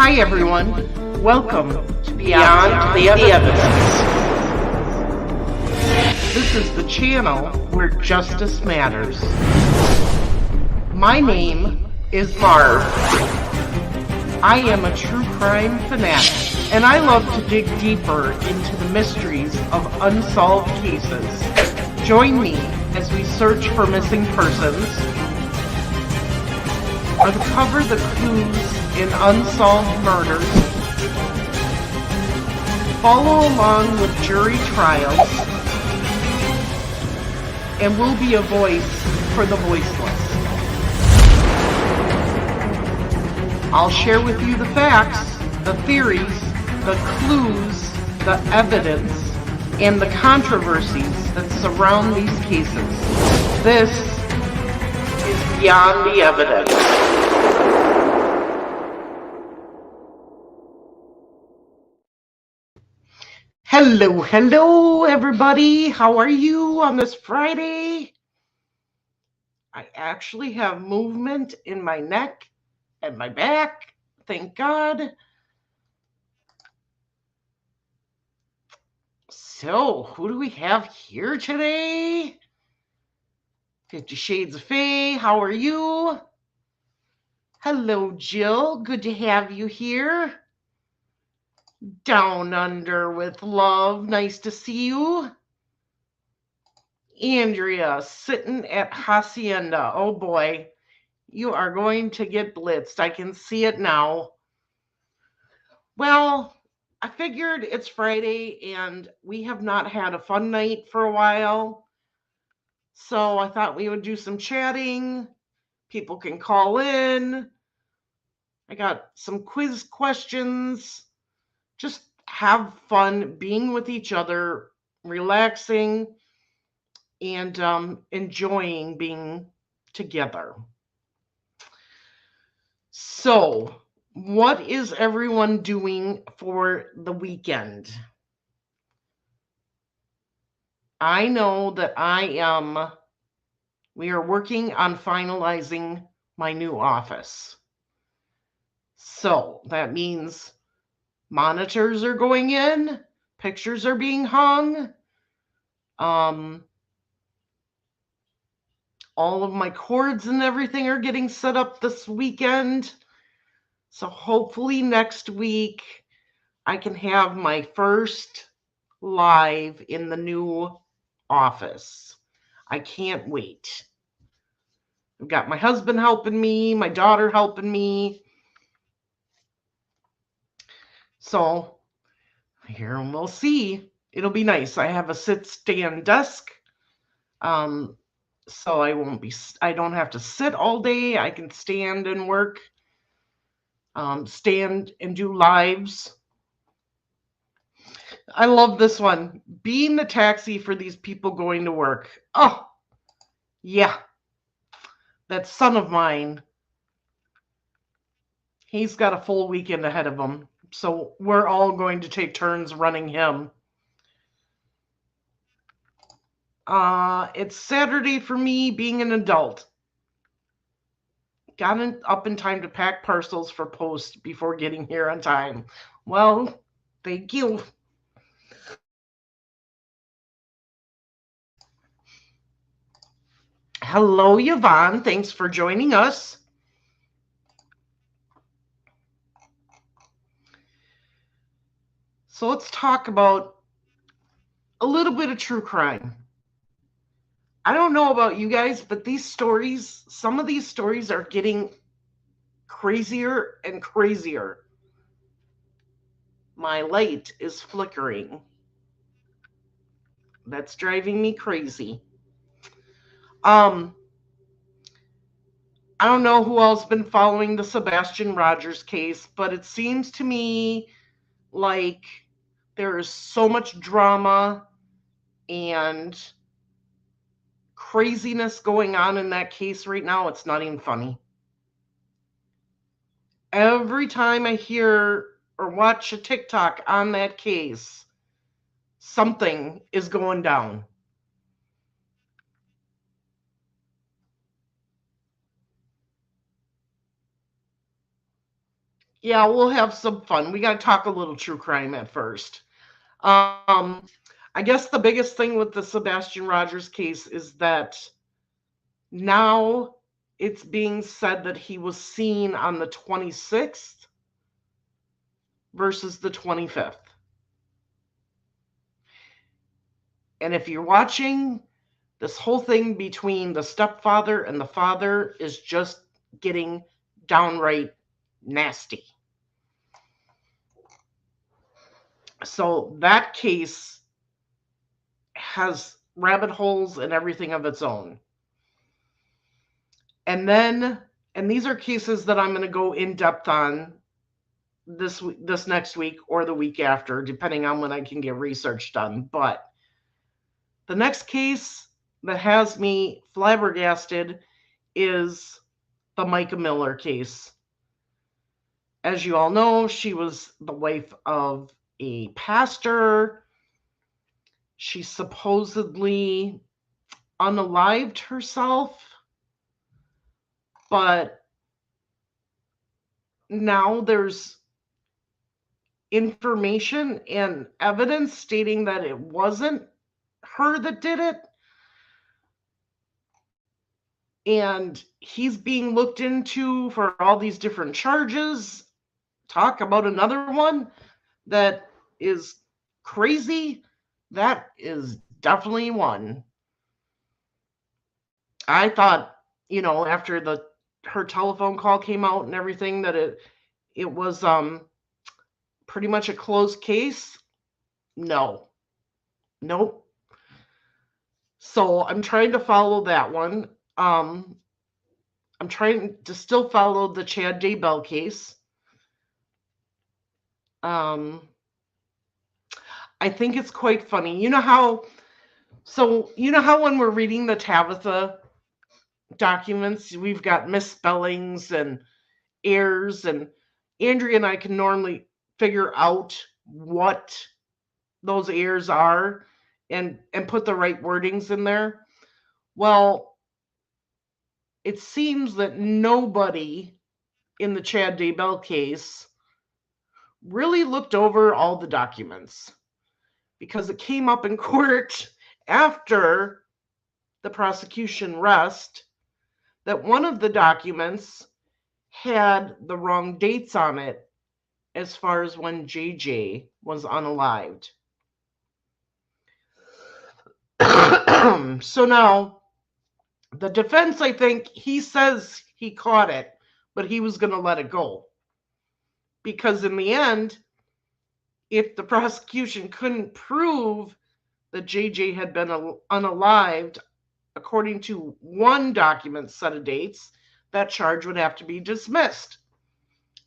Hi everyone, welcome to Beyond the Evidence. This is the channel where justice matters. My name is Marv. I am a true crime fanatic, and I love to dig deeper into the mysteries of unsolved cases. Join me as we search for missing persons, uncover the clues in unsolved murders, follow along with jury trials, and we'll be a voice for the voiceless. I'll share with you the facts, the theories, the clues, the evidence, and the controversies that surround these cases. This is Beyond the Evidence. Hello, everybody. How are you on this Friday? I actually have movement in my neck and my back. Thank God. So, who do we have here today? 50 Shades of Faye, how are you? Hello, Jill. Good to have you here. Down Under with Love. Nice to see you. Andrea, sitting at Hacienda. Oh boy, you are going to get blitzed. I can see it now. Well, I figured it's Friday and we have not had a fun night for a while. So I thought we would do some chatting. People can call in. I got some quiz questions. Just have fun being with each other, relaxing, and enjoying being together. So, what is everyone doing for the weekend? I know that we are working on finalizing my new office. So, that means monitors are going in, pictures are being hung, all of my cords and everything are getting set up this weekend. So hopefully next week I can have my first live in the new office. I can't wait. I've got my husband helping me, my daughter helping me. So here we'll see. It'll be nice. I have a sit-stand desk. So I don't have to sit all day. I can stand and work, stand and do lives. I love this one. Being the taxi for these people going to work. Oh, yeah. That son of mine, he's got a full weekend ahead of him. So we're all going to take turns running him. It's Saturday for me being an adult. Got up in time to pack parcels for post before getting here on time. Well, thank you. Hello, Yvonne. Thanks for joining us. So let's talk about a little bit of true crime. I don't know about you guys, but some of these stories are getting crazier and crazier. My light is flickering. That's driving me crazy. I don't know who else been following the Sebastian Rogers case, but it seems to me like there is so much drama and craziness going on in that case right now, it's not even funny. Every time I hear or watch a TikTok on that case, something is going down. Yeah, we'll have some fun. We got to talk a little true crime at first. Um, I guess the biggest thing with the Sebastian Rogers case is that now it's being said that he was seen on the 26th versus the 25th. And if you're watching, this whole thing between the stepfather and the father is just getting downright nasty. So that case has rabbit holes and everything of its own. And these are cases that I'm going to go in depth on this next week or the week after, depending on when I can get research done. But the next case that has me flabbergasted is the Micah Miller case. As you all know, she was the wife of a pastor. She supposedly unalived herself, but now there's information and evidence stating that it wasn't her that did it. And he's being looked into for all these different charges. Talk about another one that is crazy. That is definitely one. I thought, after her telephone call came out and everything, that it was pretty much a closed case. No. Nope. So I'm trying to follow that one. I'm trying to still follow the Chad Daybell case. I think it's quite funny. You know how when we're reading the Tabitha documents, we've got misspellings and errors, and Andrea and I can normally figure out what those errors are and put the right wordings in there. Well, it seems that nobody in the Chad Daybell case really looked over all the documents, because it came up in court after the prosecution rest that one of the documents had the wrong dates on it as far as when JJ was unalived. So now the defense, I think, he says he caught it, but he was going to let it go. Because in the end, if the prosecution couldn't prove that JJ had been unalived according to one document's set of dates, that charge would have to be dismissed.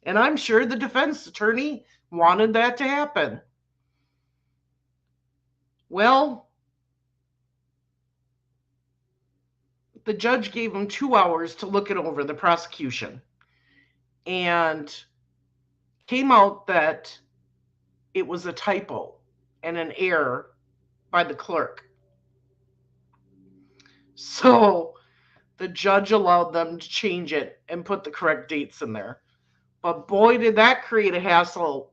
And I'm sure the defense attorney wanted that to happen. Well, the judge gave him 2 hours to look it over, the prosecution, and came out that it was a typo and an error by the clerk. So the judge allowed them to change it and put the correct dates in there. But boy, did that create a hassle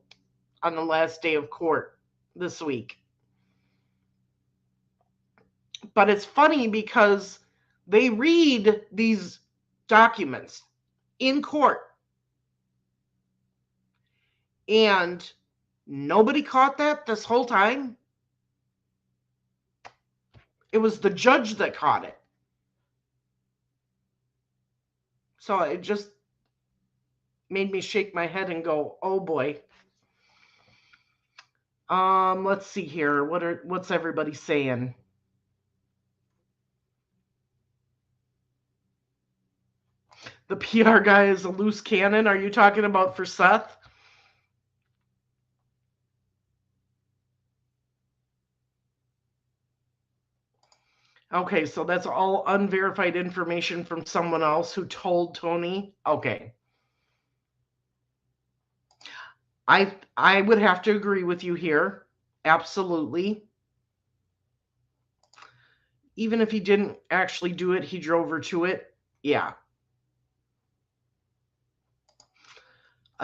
on the last day of court this week. But it's funny because they read these documents in court, and nobody caught that this whole time. It was the judge that caught it. So it just made me shake my head and go, oh boy. Let's see here. What's everybody saying? The PR guy is a loose cannon. Are you talking about for Seth? Okay, so that's all unverified information from someone else who told Tony. Okay. I would have to agree with you here. Absolutely. Even if he didn't actually do it, he drove her to it. Yeah.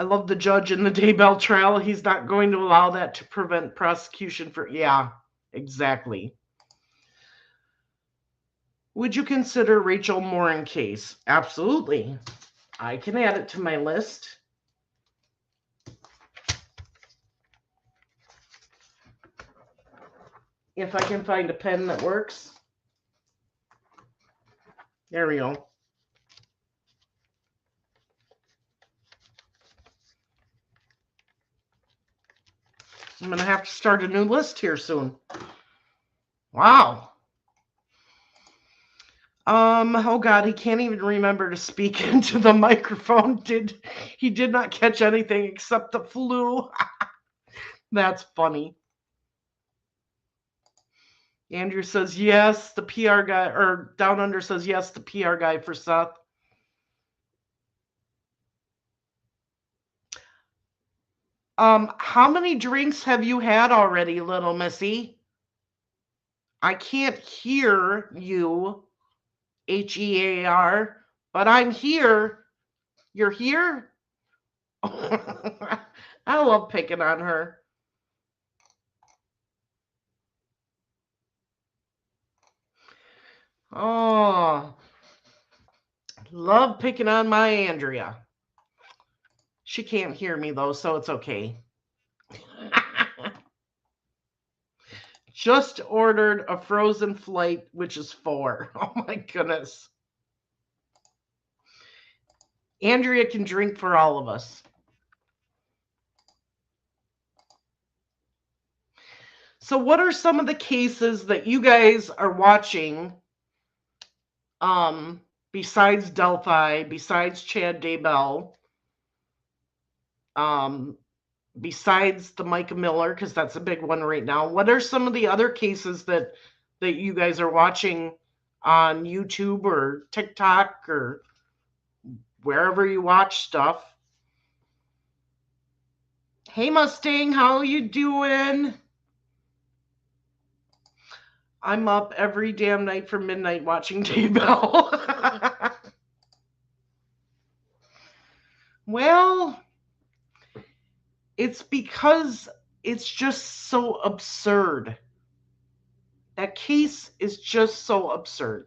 I love the judge in the Daybell trial. He's not going to allow that to prevent prosecution for, yeah, exactly. Would you consider Rachel Morin case? Absolutely. I can add it to my list. If I can find a pen that works. There we go. I'm going to have to start a new list here soon. Wow. Oh God, he can't even remember to speak into the microphone. He did not catch anything except the flu. That's funny. Andrew says yes, the PR guy, or Down Under says yes, the PR guy for Seth. How many drinks have you had already, little missy? I can't hear you, HEAR, but I'm here. You're here? I love picking on her. Oh, love picking on my Andrea. She can't hear me though, so it's okay. Just ordered a frozen flight, which is 4. Oh my goodness. Andrea can drink for all of us. So what are some of the cases that you guys are watching besides Delphi, besides Chad Daybell, besides the Micah Miller, because that's a big one right now? What are some of the other cases that you guys are watching on YouTube or TikTok or wherever you watch stuff? Hey Mustang, how you doing? I'm up every damn night from midnight watching Daybell. Well, it's because it's just so absurd. That case is just so absurd.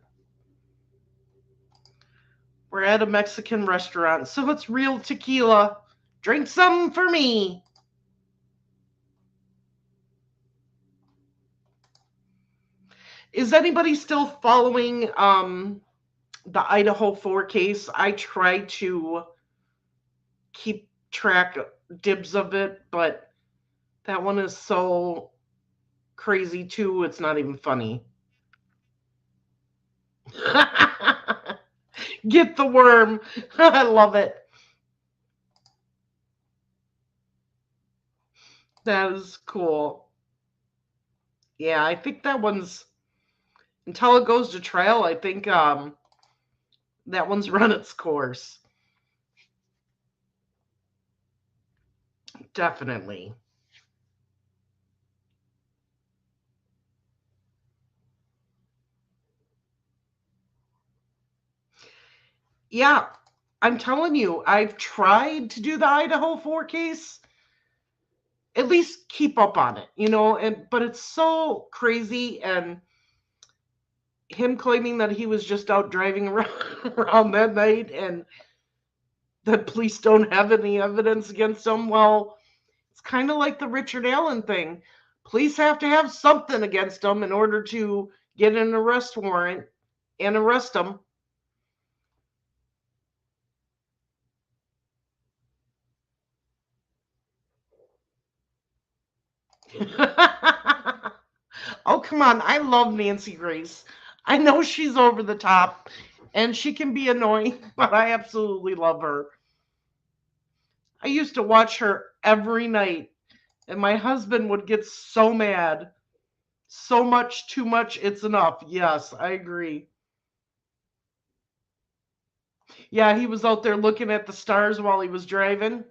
We're at a Mexican restaurant, so it's real tequila. Drink some for me. Is anybody still following the Idaho 4 case? I try to keep track dibs of it, but that one is so crazy too, it's not even funny. Get the worm. I love it. That is cool. Yeah, I think that one's, until it goes to trial, I think that one's run its course. Definitely. Yeah, I'm telling you, I've tried to do the Idaho 4 case, at least keep up on it, but it's so crazy, and him claiming that he was just out driving around that night and that police don't have any evidence against him. Well, it's kind of like the Richard Allen thing. Police have to have something against him in order to get an arrest warrant and arrest him. Oh, come on. I love Nancy Grace. I know she's over the top and she can be annoying, but I absolutely love her. I used to watch her every night, and my husband would get so mad. So much, too much, it's enough. Yes, I agree. Yeah, he was out there looking at the stars while he was driving.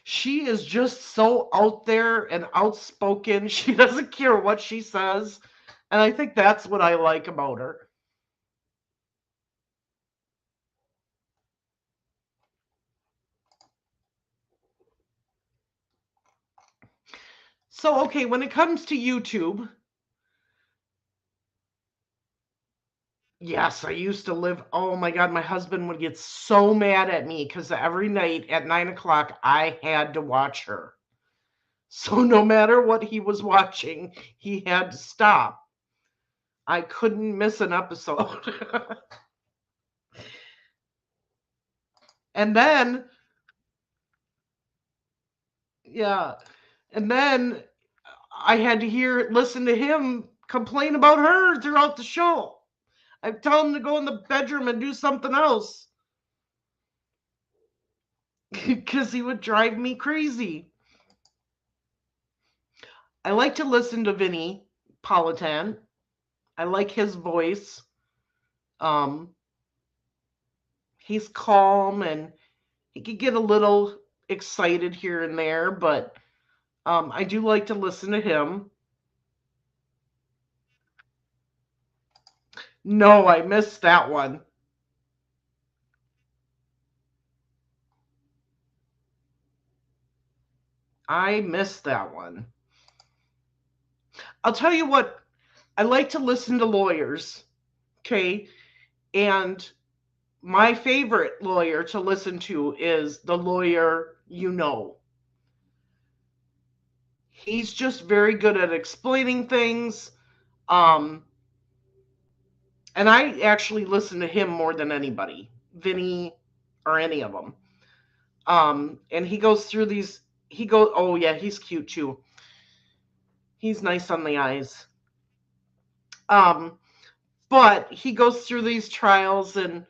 She is just so out there and outspoken. She doesn't care what she says. And I think that's what I like about her. So, okay, when it comes to YouTube, yes, I used to live. Oh my God, my husband would get so mad at me because every night at 9 o'clock, I had to watch her. So, no matter what he was watching, he had to stop. I couldn't miss an episode. And then, yeah, and then I had to listen to him complain about her throughout the show. I'd tell him to go in the bedroom and do something else because he would drive me crazy. I like to listen to Vinny Politan. I like his voice. Um, he's calm and he could get a little excited here and there, but I do like to listen to him. No, I missed that one. I missed that one. I'll tell you what, I like to listen to lawyers, okay? And my favorite lawyer to listen to is the lawyer you know. He's just very good at explaining things. Um, and I actually listen to him more than anybody, Vinny or any of them. And he goes through these. Oh yeah, he's cute too. He's nice on the eyes. Um, but he goes through these trials, and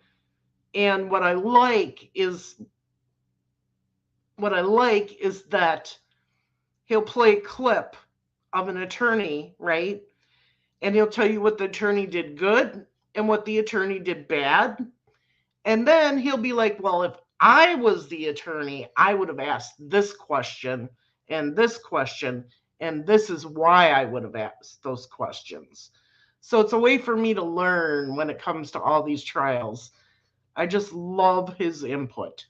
what I like is that he'll play a clip of an attorney, right? And he'll tell you what the attorney did good and what the attorney did bad. And then he'll be like, well, if I was the attorney, I would have asked this question and this question, and this is why I would have asked those questions. So it's a way for me to learn when it comes to all these trials. I just love his input.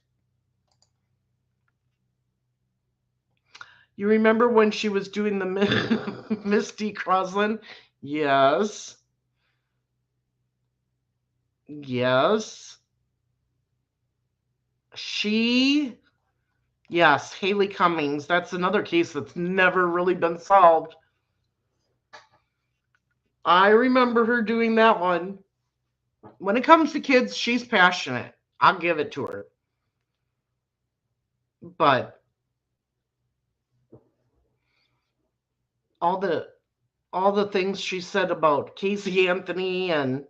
You remember when she was doing the Misty Crosland? Yes. Yes. She, yes, Haley Cummings. That's another case that's never really been solved. I remember her doing that one. When it comes to kids, she's passionate. I'll give it to her. But all the all the things she said about Casey Anthony and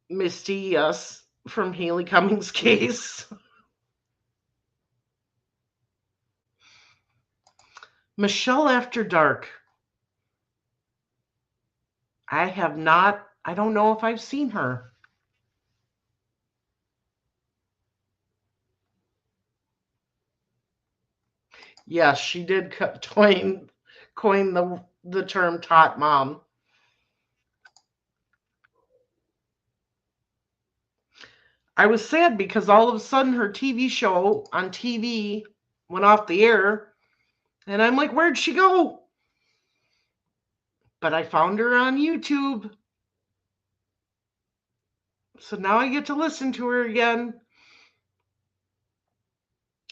Misty, yes, from Haley Cummings' case. Michelle After Dark. I don't know if I've seen her. Yes, she did coin the term tot mom. I was sad because all of a sudden her TV show on TV went off the air, and I'm like, where'd she go? But I found her on YouTube. So now I get to listen to her again.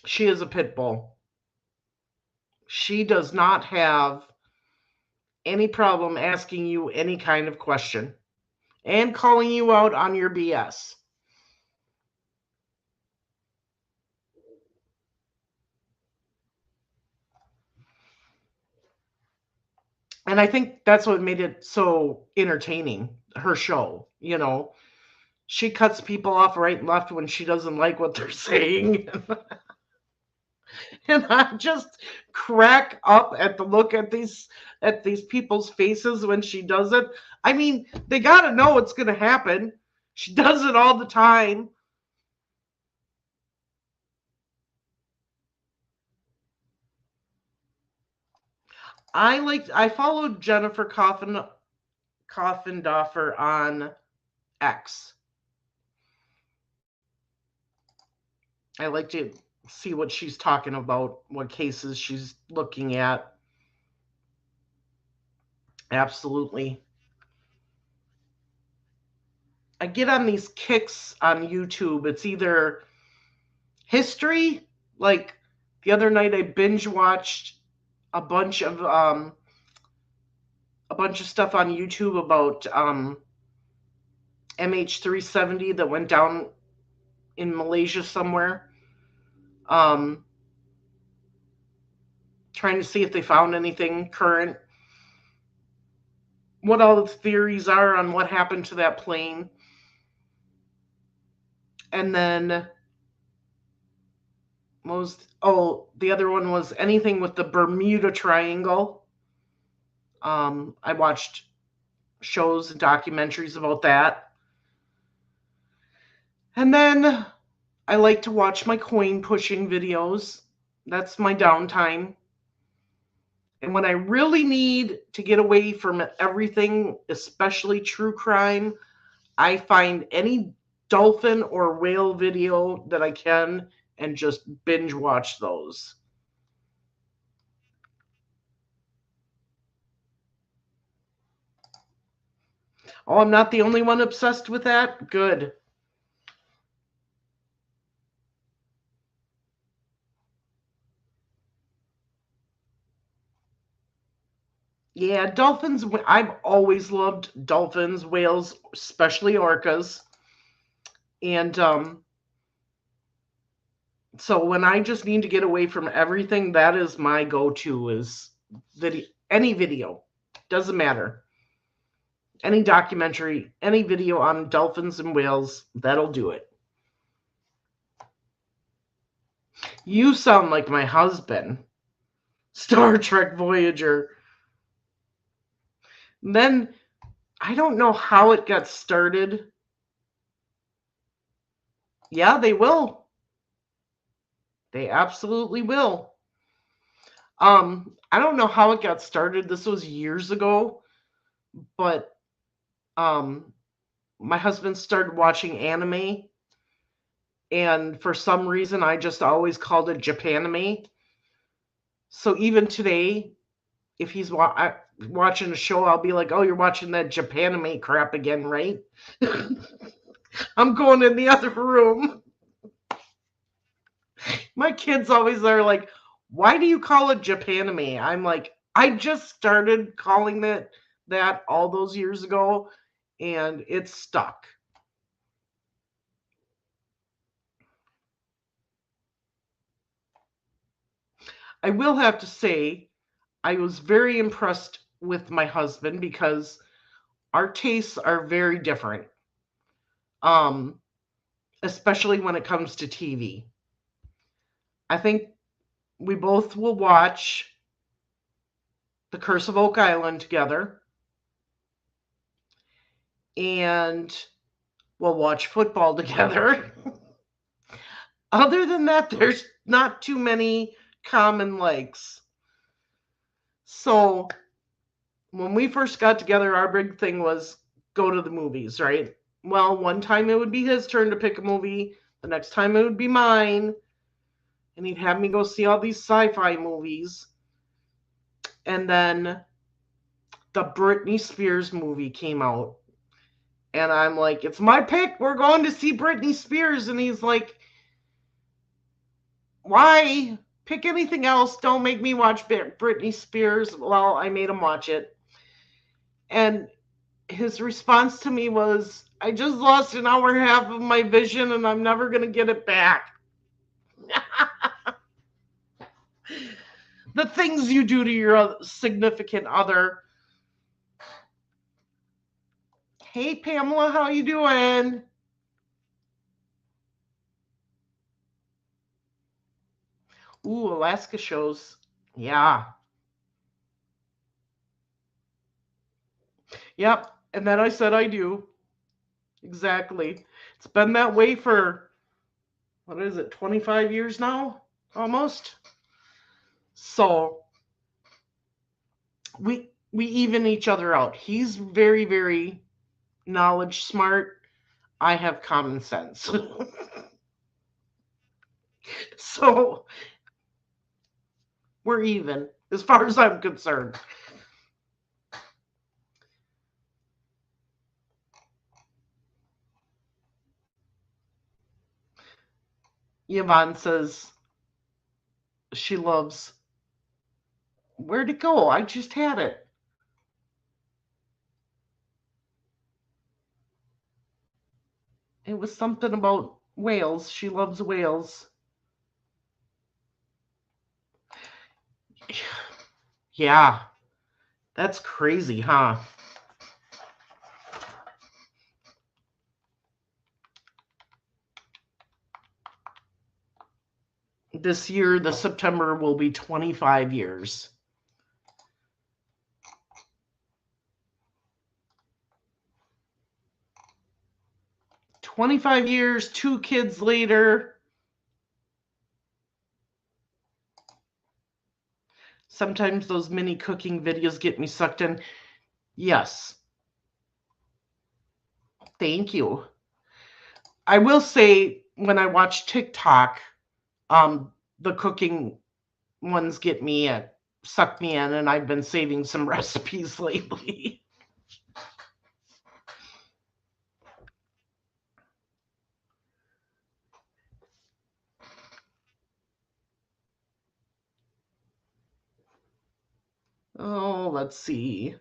She is a pit bull. She does not have any problem asking you any kind of question and calling you out on your BS. And I think that's what made it so entertaining, her show. She cuts people off right and left when she doesn't like what they're saying. And I just crack up at the look at these people's faces when she does it. I mean, they got to know what's going to happen. She does it all the time. I followed Jennifer Coffindoffer on X. I liked it. see what she's talking about, what cases she's looking at. Absolutely. I get on these kicks on YouTube. It's either history, like the other night I binge watched a bunch of um a bunch of stuff on YouTube about MH370 that went down in Malaysia somewhere. Um Trying to see if they found anything current, what all the theories are on what happened to that plane. And then the other one was anything with the Bermuda Triangle. I watched shows and documentaries about that. And then I like to watch my coin pushing videos. That's my downtime. And when I really need to get away from everything, especially true crime, I find any dolphin or whale video that I can and just binge watch those. Oh, I'm not the only one obsessed with that? Good. Yeah, dolphins. I've always loved dolphins, whales, especially orcas. And so when I just need to get away from everything, that is my go-to is video, any video. Doesn't matter. Any documentary, any video on dolphins and whales, that'll do it. You sound like my husband. Star Trek Voyager. Then I don't know how it got started. Yeah, they will. They absolutely will. I don't know how it got started. This was years ago, but um my husband started watching anime, and for some reason I just always called it Japanime. So even today, if he's watching a show, I'll be like, "Oh, you're watching that Japanime crap again, right?" I'm going in the other room. My kids always are like, "Why do you call it Japanime?" I'm like, "I just started calling it that all those years ago, and it's stuck." I will have to say, I was very impressed with my husband because our tastes are very different, um, especially when it comes to TV. I think we both will watch The Curse of Oak Island together, and we'll watch football together. Other than that, there's not too many common likes. So when we first got together, our big thing was go to the movies, right? Well, one time it would be his turn to pick a movie, the next time it would be mine, and he'd have me go see all these sci-fi movies. And then the Britney Spears movie came out, and I'm like, "It's my pick. We're going to see Britney Spears." And he's like, "Why? Pick anything else. Don't make me watch Britney Spears." Well, I made him watch it. And his response to me was, "I just lost an hour and a half of my vision and I'm never going to get it back." The things you do to your significant other. Hey Pamela, how you doing? Ooh, Alaska shows. Yeah. Yep. And then I said I do. Exactly. It's been that way for what is it, 25 years now? Almost. So we even each other out. He's very, very knowledge smart. I have common sense. So we're even as far as I'm concerned. Yvonne says she loves. Where'd it go? I just had it. It was something about whales. She loves whales. Yeah, that's crazy, huh? This year, the September will be 25 years. 25 years, 2 kids later. Sometimes those mini cooking videos get me sucked in. Yes. Thank you. I will say when I watch TikTok, the cooking ones get me suck me in, and I've been saving some recipes lately. Oh, let's see.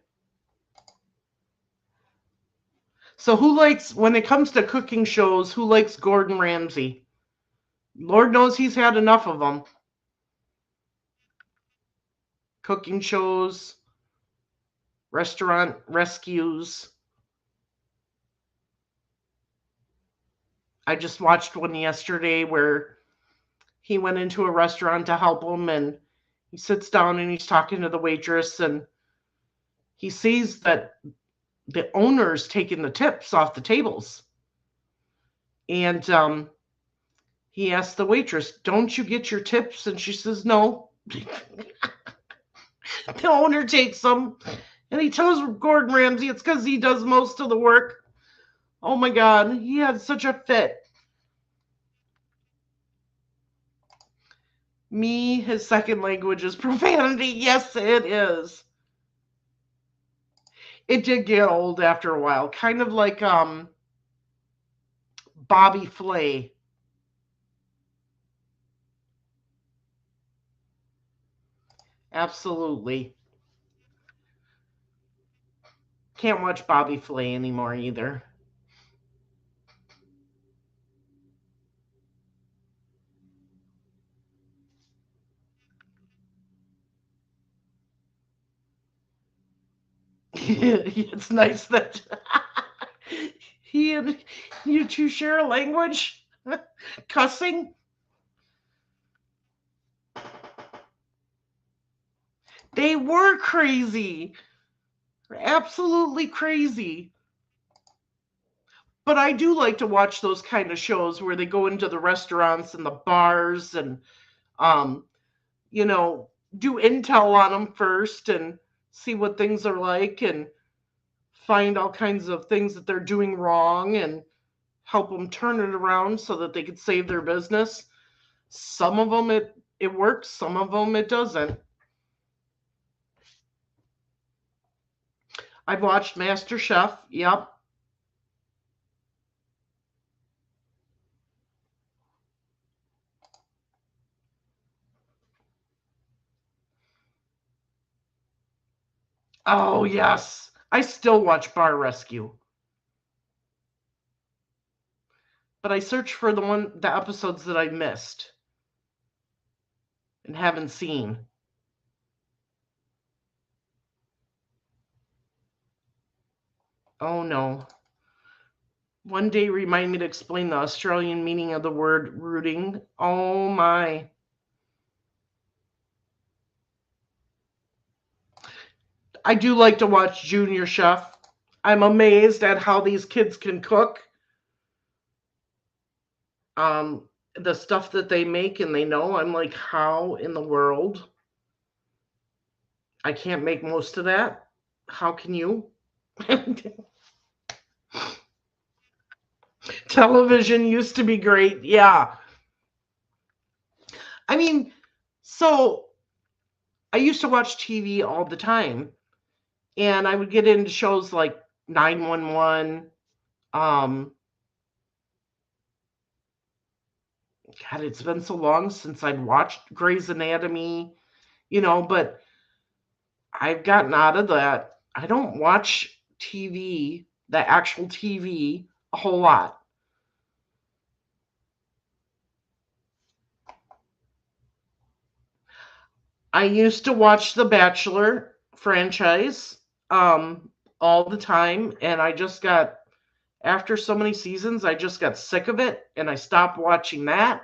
So who likes, when it comes to cooking shows, who likes Gordon Ramsay? Lord knows he's had enough of them. Cooking shows, restaurant rescues. I just watched one yesterday where he went into a restaurant to help him, and he sits down and he's talking to the waitress, and he sees that the owner's taking the tips off the tables. And he asks the waitress, "Don't you get your tips?" And she says, "No." The owner takes them, and he tells Gordon Ramsay it's because he does most of the work. Oh my God, he had such a fit. Me, his second language is profanity. Yes, it is. It did get old after a while, kind of like Bobby Flay. Absolutely. Can't watch Bobby Flay anymore either. It's nice that he and you two share a language. Cussing. They were crazy. Absolutely crazy. But I do like to watch those kind of shows where they go into the restaurants and the bars and um, you know, do intel on them first and see what things are like and find all kinds of things that they're doing wrong and help them turn it around so that they could save their business. Some of them it works, some of them it doesn't. I've watched Master Chef. Yep. Oh yes. I still watch Bar Rescue. But I search for the episodes that I missed and haven't seen. Oh no. One day remind me to explain the Australian meaning of the word rooting. Oh my. I do like to watch Junior Chef. I'm amazed at how these kids can cook. The stuff that they make and they know, I'm like, how in the world? I can't make most of that. How can you? Television used to be great. Yeah. I mean, so I used to watch TV all the time, and I would get into shows like 911. Um, God, it's been so long since I'd watched Grey's Anatomy, but I've gotten out of that. I don't watch TV, the actual TV, a whole lot. I used to watch the Bachelor franchise all the time, and after so many seasons, I just got sick of it and I stopped watching that.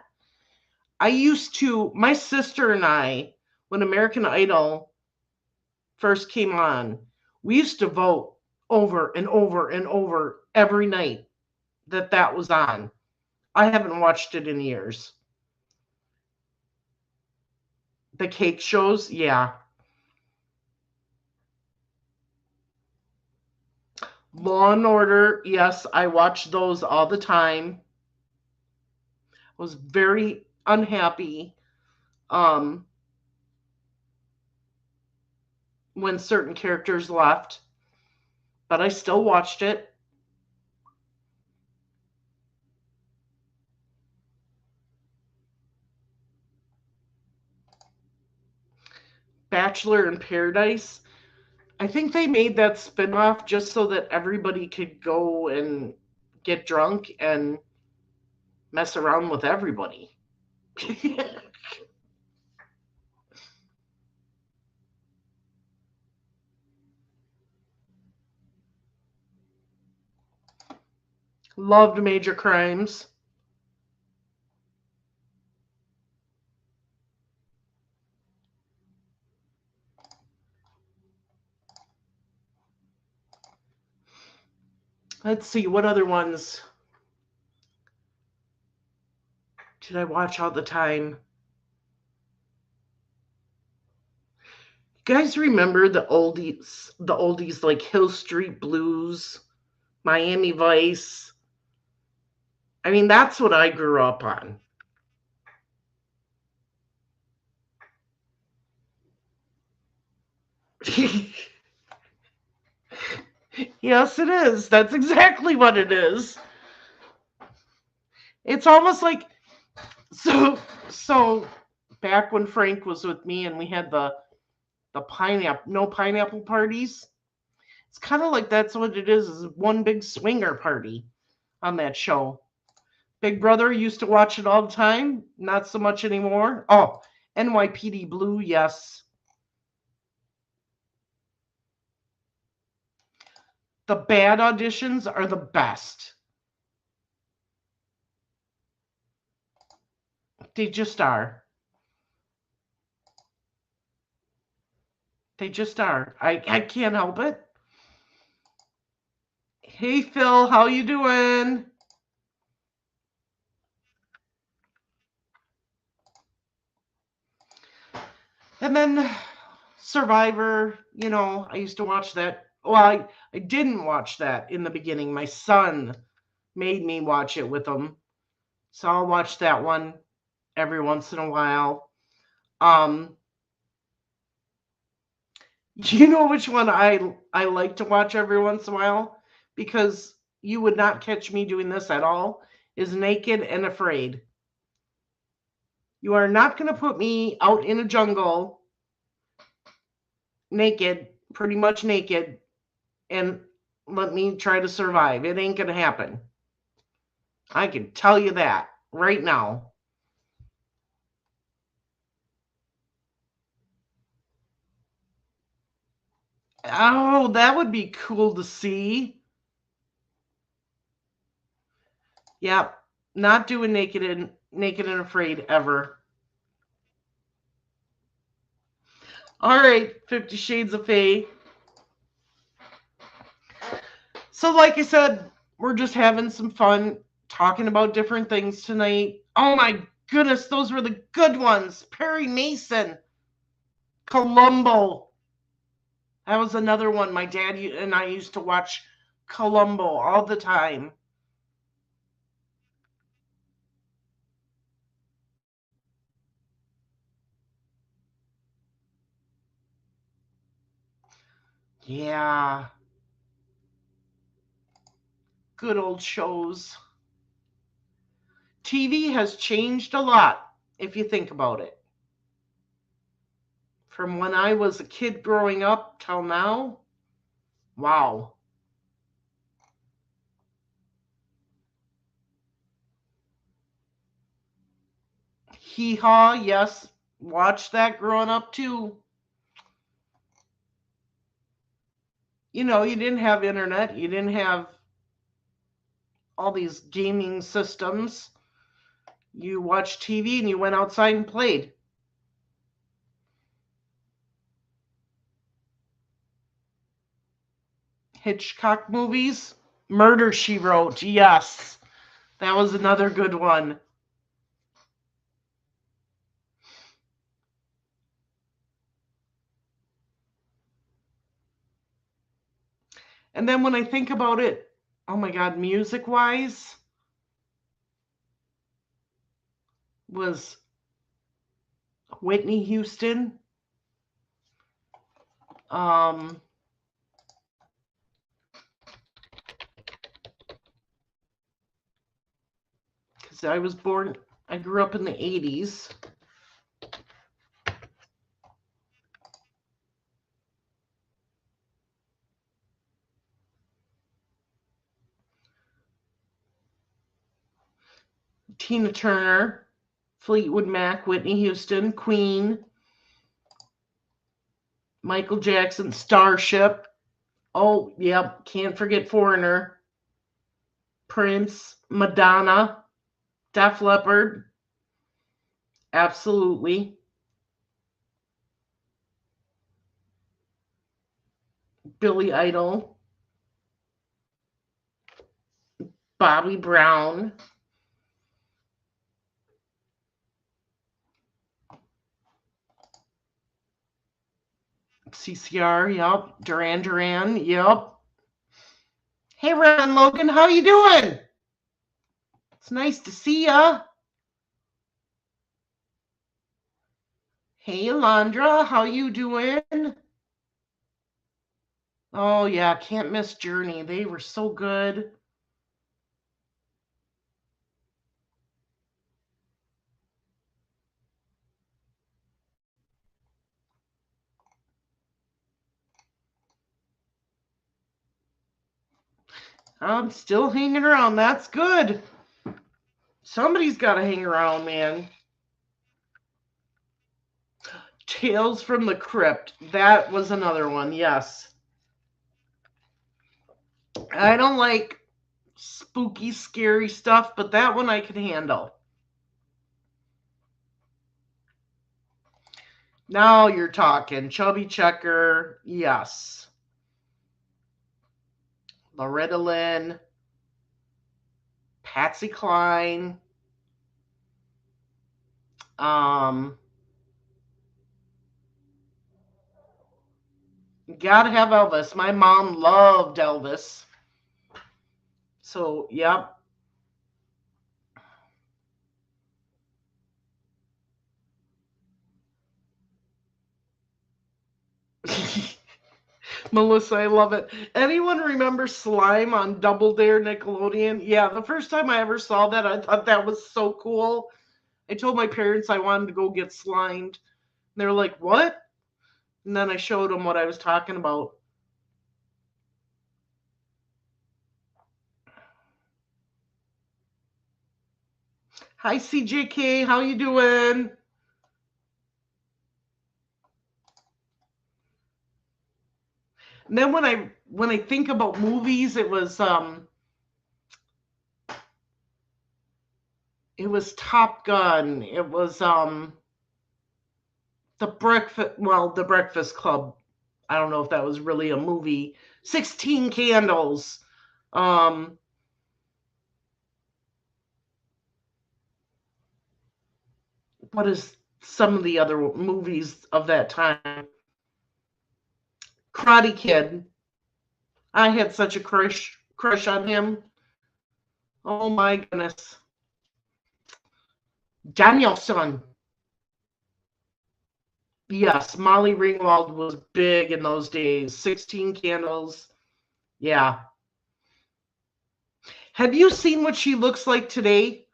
My sister and I, when American Idol first came on, we used to vote over and over and over every night that was on. I haven't watched it in years. The cake shows, yeah. Law and Order, yes, I watched those all the time. Was very unhappy um, when certain characters left, but I still watched it. Bachelor in Paradise, I think they made that spinoff just so that everybody could go and get drunk and mess around with everybody. Loved Major Crimes. Let's see, what other ones did I watch all the time? You guys remember the oldies like Hill Street Blues, Miami Vice? I mean, that's what I grew up on. Yes, it is. That's exactly what it is. It's almost like so so back when Frank was with me and we had the pineapple no pineapple parties. It's kind of like that's what it is one big swinger party on that show. Big Brother used to watch it all the time, not so much anymore. Oh, NYPD Blue, yes. The bad auditions are the best. They just are. They just are. I can't help it. Hey Phil, how you doing? And then Survivor, I used to watch that. Well, I didn't watch that in the beginning. My son made me watch it with him. So I'll watch that one every once in a while. Um, you know which one I like to watch every once in a while? Because you would not catch me doing this at all, is Naked and Afraid. You are not going to put me out in a jungle naked, pretty much naked, and let me try to survive. It ain't going to happen. I can tell you that right now. Oh, that would be cool to see. Yep. Not doing naked and afraid ever. All right, 50 Shades of Faye. So like I said, we're just having some fun talking about different things tonight. Oh my goodness, those were the good ones. Perry Mason, Columbo. That was another one my dad and I used to watch Columbo all the time. Yeah. Good old shows. TV has changed a lot, if you think about it. From when I was a kid growing up till now, wow. Hee Haw, yes, watched that growing up too. You didn't have internet, you didn't have all these gaming systems. You watched TV and you went outside and played. Hitchcock movies, Murder She Wrote, yes, that was another good one. And then when I think about it, oh my God, music wise, was Whitney Houston. Um, because I grew up in the 80s. Tina Turner, Fleetwood Mac, Whitney Houston, Queen, Michael Jackson, Starship. Oh, yep, can't forget Foreigner, Prince, Madonna, Def Leppard, absolutely. Billy Idol, Bobby Brown, CCR, yep, Duran Duran, yep. Hey, Ron Logan, how you doing? It's nice to see ya. Hey, Alondra, how you doing? Oh, yeah, can't miss Journey. They were so good. I'm still hanging around. That's good. Somebody's got to hang around, man. Tales from the Crypt. That was another one, yes. I don't like spooky, scary stuff, but that one I can handle. Now you're talking. Chubby Checker, yes. Loretta Lynn, Patsy Cline. Um, gotta have Elvis. My mom loved Elvis. So, yep. Melissa, I love it. Anyone remember Slime on Double Dare Nickelodeon? Yeah, the first time I ever saw that, I thought that was so cool. I told my parents I wanted to go get slimed. They were like, "What?" And then I showed them what I was talking about. Hi, CJK. How you doing? And then when I think about movies, it was Top Gun. It was the Breakfast Club. I don't know if that was really a movie. 16 Candles. Um, what is some of the other movies of that time? Karate Kid. I had such a crush on him. Oh my goodness. Danielson. Yes, Molly Ringwald was big in those days. 16 Candles. Yeah. Have you seen what she looks like today?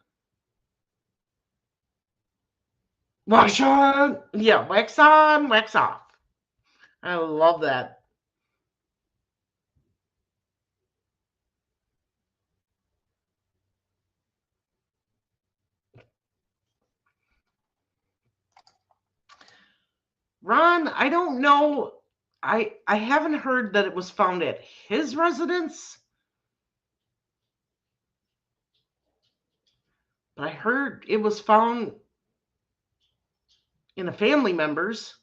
Wax on. Yeah, wax on, wax off. I love that. Ron, I don't know. I haven't heard that it was found at his residence, but I heard it was found in a family member's.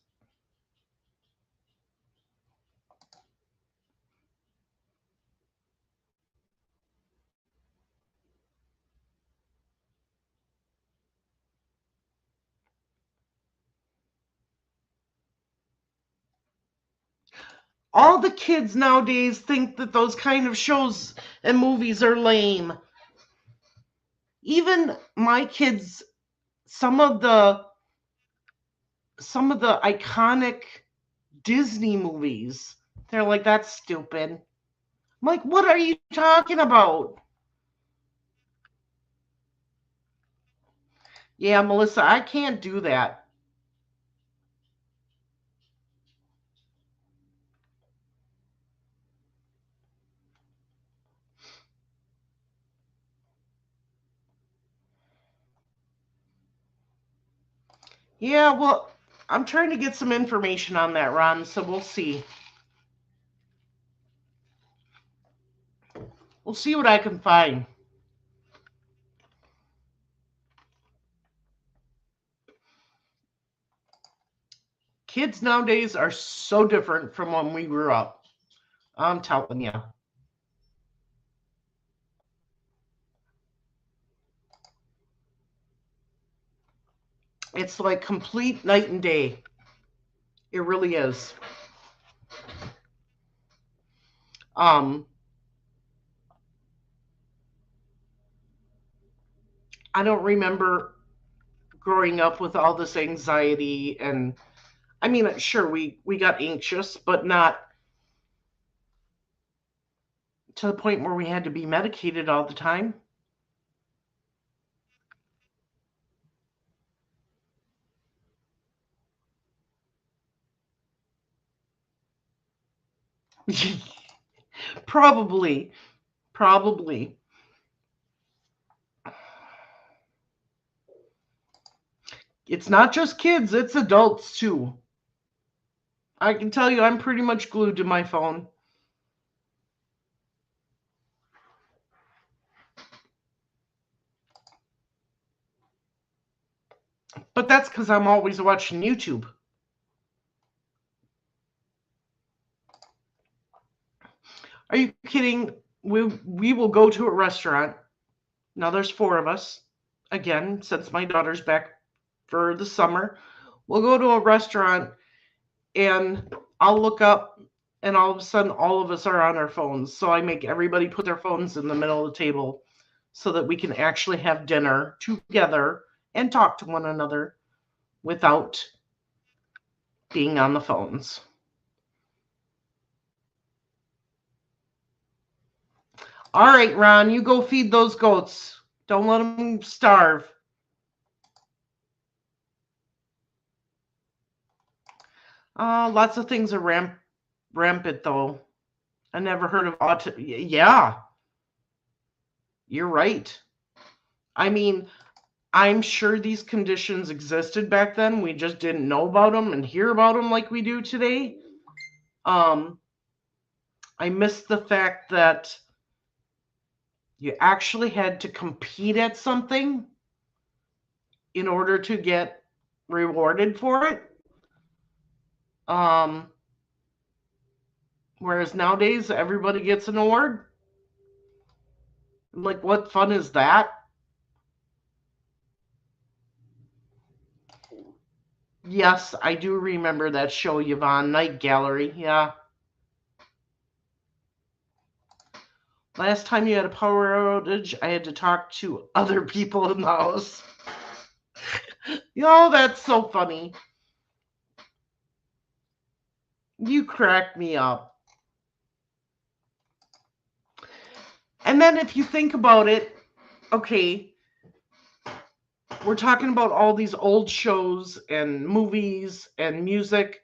All the kids nowadays think that those kind of shows and movies are lame. Even my kids, some of the iconic Disney movies, they're like, that's stupid. I'm like, what are you talking about? Yeah, Melissa, I can't do that. Yeah, well, I'm trying to get some information on that, Ron, so we'll see. We'll see what I can find. Kids nowadays are so different from when we grew up. I'm telling you. It's like complete night and day. It really is. Um, I don't remember growing up with all this anxiety, and I mean, sure, we got anxious, but not to the point where we had to be medicated all the time. Probably, probably. It's not just kids, it's adults too. I can tell you, I'm pretty much glued to my phone. But that's because I'm always watching YouTube. Are you kidding? We will go to a restaurant. Now there's four of us. Again, since my daughter's back for the summer, we'll go to a restaurant and I'll look up and all of a sudden all of us are on our phones. So I make everybody put their phones in the middle of the table so that we can actually have dinner together and talk to one another without being on the phones. All right, Ron, you go feed those goats. Don't let them starve. Lots of things are rampant, though. I never heard of autism. Yeah, you're right. I mean, I'm sure these conditions existed back then. We just didn't know about them and hear about them like we do today. Um, I miss the fact that you actually had to compete at something in order to get rewarded for it. Um, Whereas nowadays everybody gets an award. Like, what fun is that? Yes, I do remember that show, Yvonne. Night Gallery. Yeah. Last time you had a power outage, I had to talk to other people in the house. That's so funny. You crack me up. And then if you think about it, okay, we're talking about all these old shows and movies and music.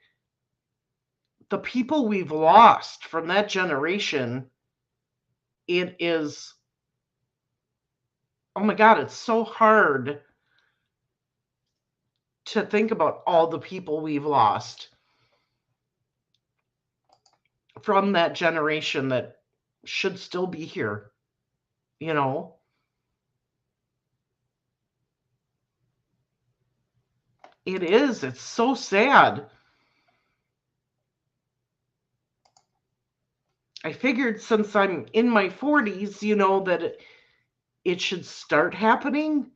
The people we've lost from that generation, it is, oh my God, it's so hard to think about all the people we've lost from that generation that should still be here, you know? It is. It's so sad. I figured since I'm in my 40s, that it should start happening.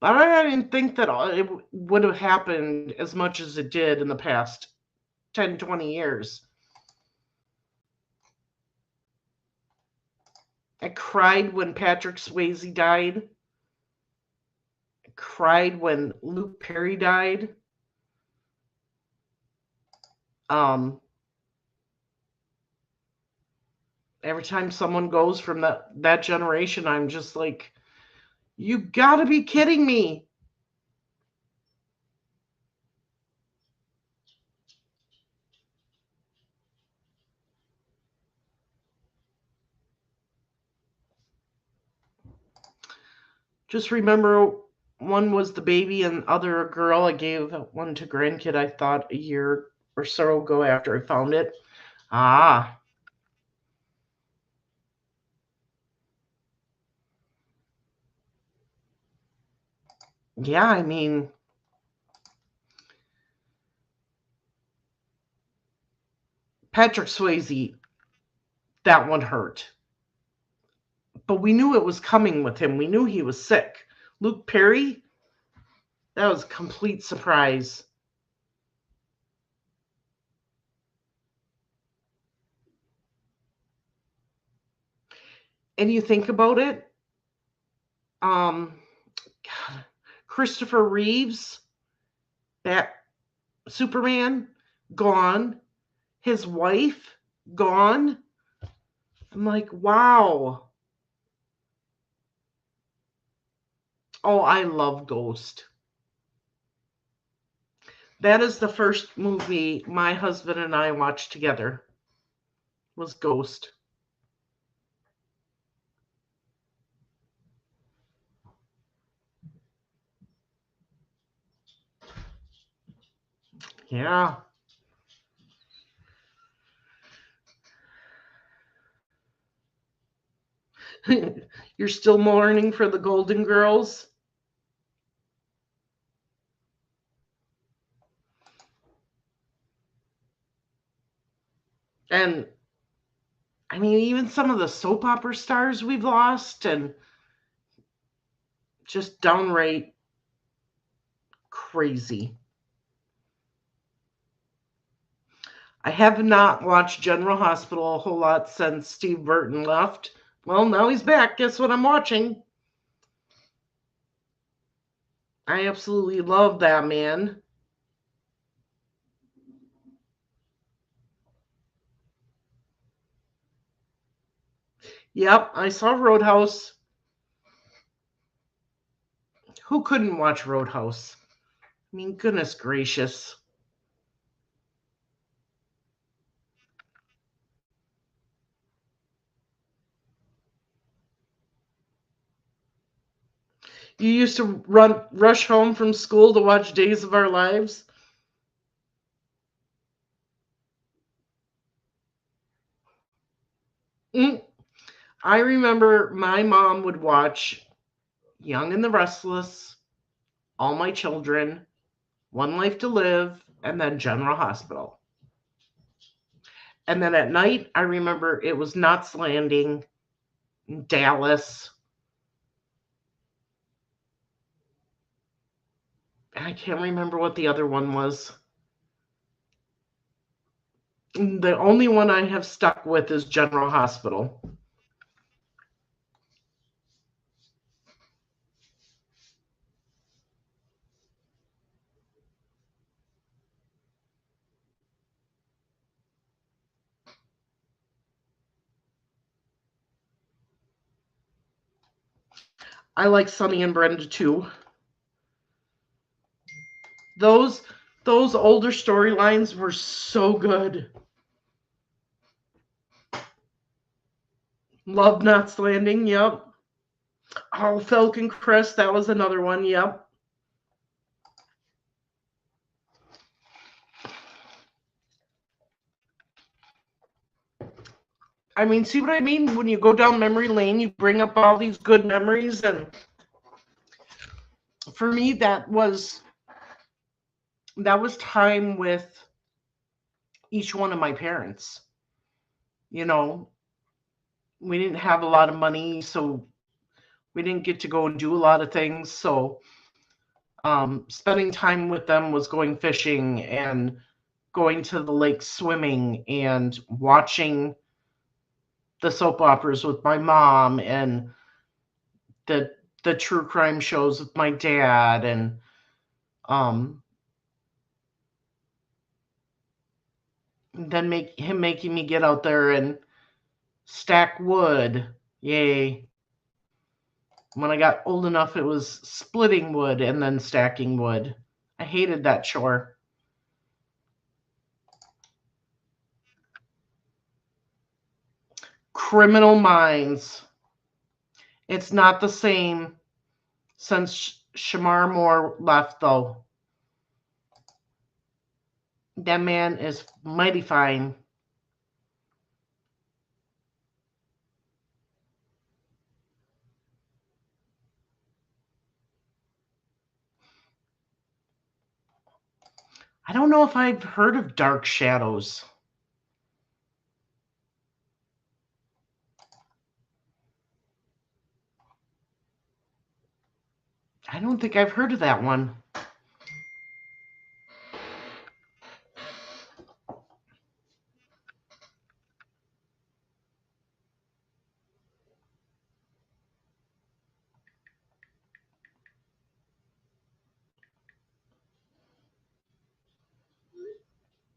But I didn't think that it would have happened as much as it did in the past 10, 20 years. I cried when Patrick Swayze died. I cried when Luke Perry died. Every time someone goes from that generation, I'm just like, you gotta be kidding me. Just remember, one was the baby and other a girl. I gave one to grandkid, I thought, a year or so ago after I found it. Ah, yeah, I mean, Patrick Swayze, that one hurt. But we knew it was coming with him. We knew he was sick. Luke Perry, that was a complete surprise. And you think about it, God, Christopher Reeves, that Superman, gone. His wife, gone. I'm like, wow. Oh, I love Ghost. That is the first movie my husband and I watched together. Was Ghost. Yeah. You're still mourning for the Golden Girls? And I mean, even some of the soap opera stars we've lost, and just downright crazy. I have not watched General Hospital a whole lot since Steve Burton left. Well, now he's back. Guess what I'm watching? I absolutely love that man. Yep, I saw Roadhouse. Who couldn't watch Roadhouse? I mean, goodness gracious. You used to rush home from school to watch Days of Our Lives? Mm. I remember my mom would watch Young and the Restless, All My Children, One Life to Live, and then General Hospital. And then at night, I remember it was Knots Landing, Dallas. I can't remember what the other one was. The only one I have stuck with is General Hospital. I like Sonny and Brenda too. Those older storylines were so good. Love Knots Landing, yep. Oh, Falcon Crest, that was another one, yep. I mean, see what I mean? When you go down memory lane, you bring up all these good memories, and for me, that was time with each one of my parents. You know, we didn't have a lot of money, so we didn't get to go and do a lot of things. So spending time with them was going fishing and going to the lake swimming and watching the soap operas with my mom and the true crime shows with my dad, and um then making me get out there and stack wood. Yay. When I got old enough, it was splitting wood and then stacking wood. I hated that chore. Criminal Minds. It's not the same since Shamar Moore left, though. That man is mighty fine. I don't know if I've heard of Dark Shadows. I don't think I've heard of that one.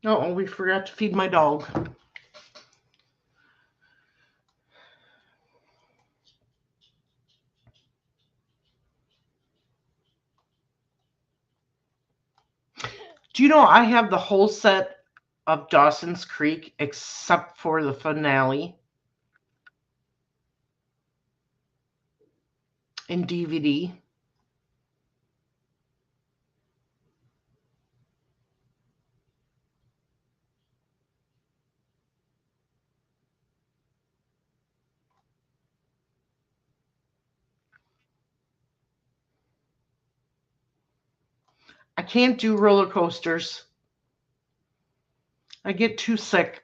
Oh, we forgot to feed my dog. Do you know I have the whole set of Dawson's Creek except for the finale in DVD? I can't do roller coasters. I get too sick.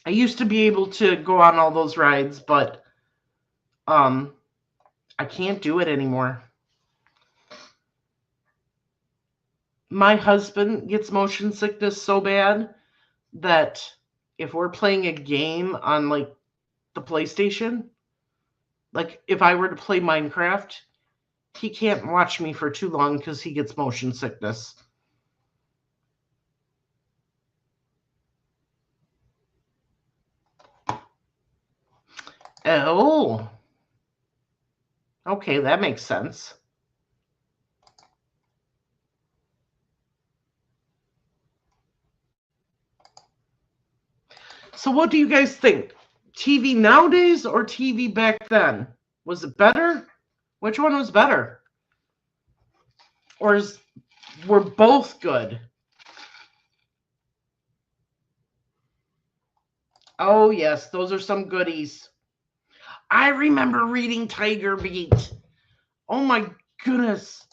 I used to be able to go on all those rides, but I can't do it anymore. My husband gets motion sickness so bad that if we're playing a game on like the PlayStation, like if I were to play Minecraft, he can't watch me for too long because he gets motion sickness. Oh, okay, that makes sense. So, what do you guys think? TV nowadays or TV back then? Was it better? Which one was better? Or were both good? Oh, yes, those are some goodies. I remember reading Tiger Beat. Oh my goodness.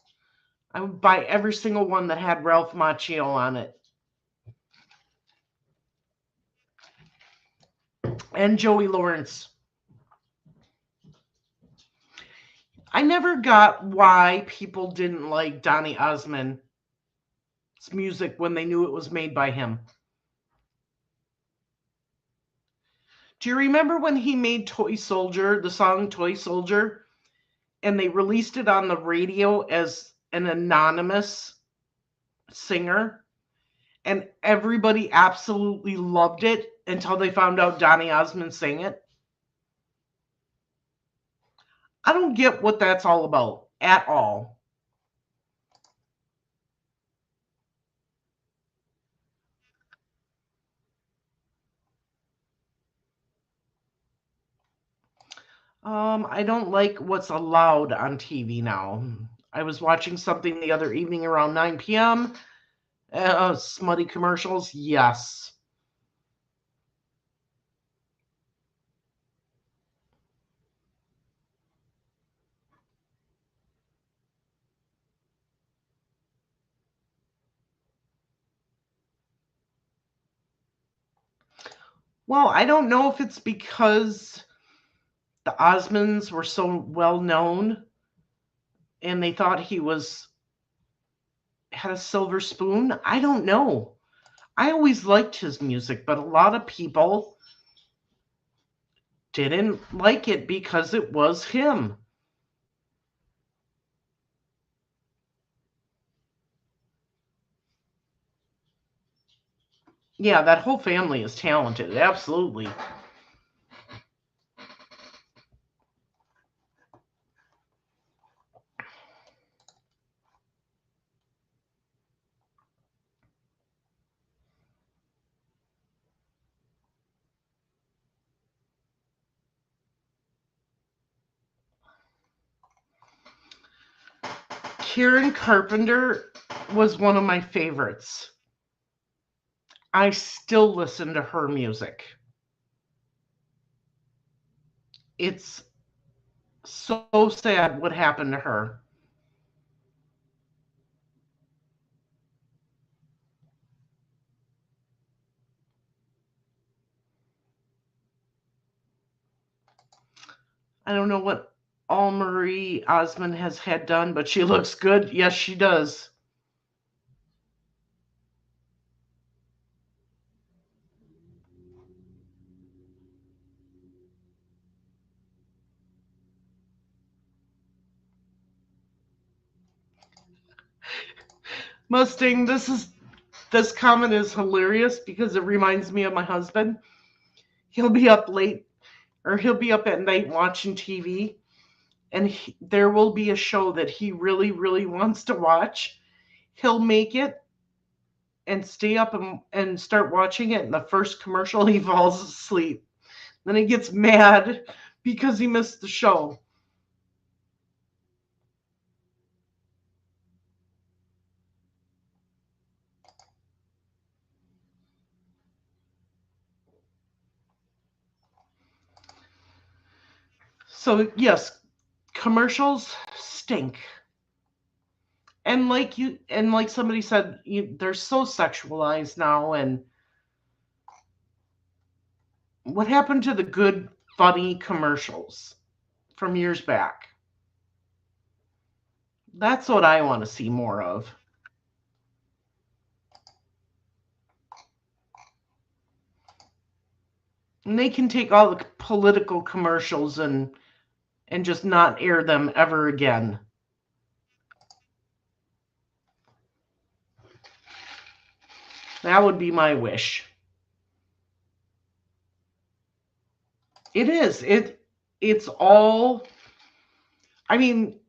I would buy every single one that had Ralph Macchio on it. And Joey Lawrence. I never got why people didn't like Donny Osmond's music when they knew it was made by him. Do you remember when he made Toy Soldier, the song Toy Soldier, and they released it on the radio as an anonymous singer? And everybody absolutely loved it until they found out Donny Osmond sang it. I don't get what that's all about at all. I don't like what's allowed on TV now. I was watching something the other evening around 9 p.m. Smutty commercials, yes. Well, I don't know if it's because the Osmonds were so well known and they thought he was had a silver spoon. I don't know. I always liked his music, but a lot of people didn't like it because it was him. Yeah, that whole family is talented. Absolutely. Karen Carpenter was one of my favorites. I still listen to her music. It's so sad what happened to her. I don't know what all Marie Osmond has had done, but she looks good. Yes, she does. Mustang, this comment is hilarious because it reminds me of my husband. He'll be up late or he'll be up at night watching TV and there will be a show that he really really wants to watch. He'll make it and stay up and start watching it and the first commercial he falls asleep. Then he gets mad because he missed the show. So yes, commercials stink. And like somebody said, they're so sexualized now. And what happened to the good, funny commercials from years back? That's what I want to see more of. And they can take all the political commercials and just not air them ever again. That would be my wish. It is. It's all. I mean,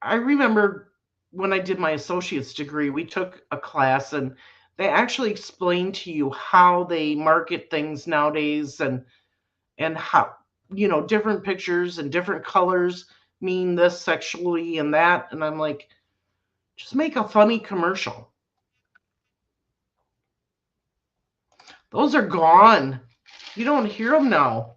I remember when I did my associate's degree, we took a class and they actually explained to you how they market things nowadays and how different pictures and different colors mean this sexually and that. And I'm like, just make a funny commercial. Those are gone. You don't hear them now.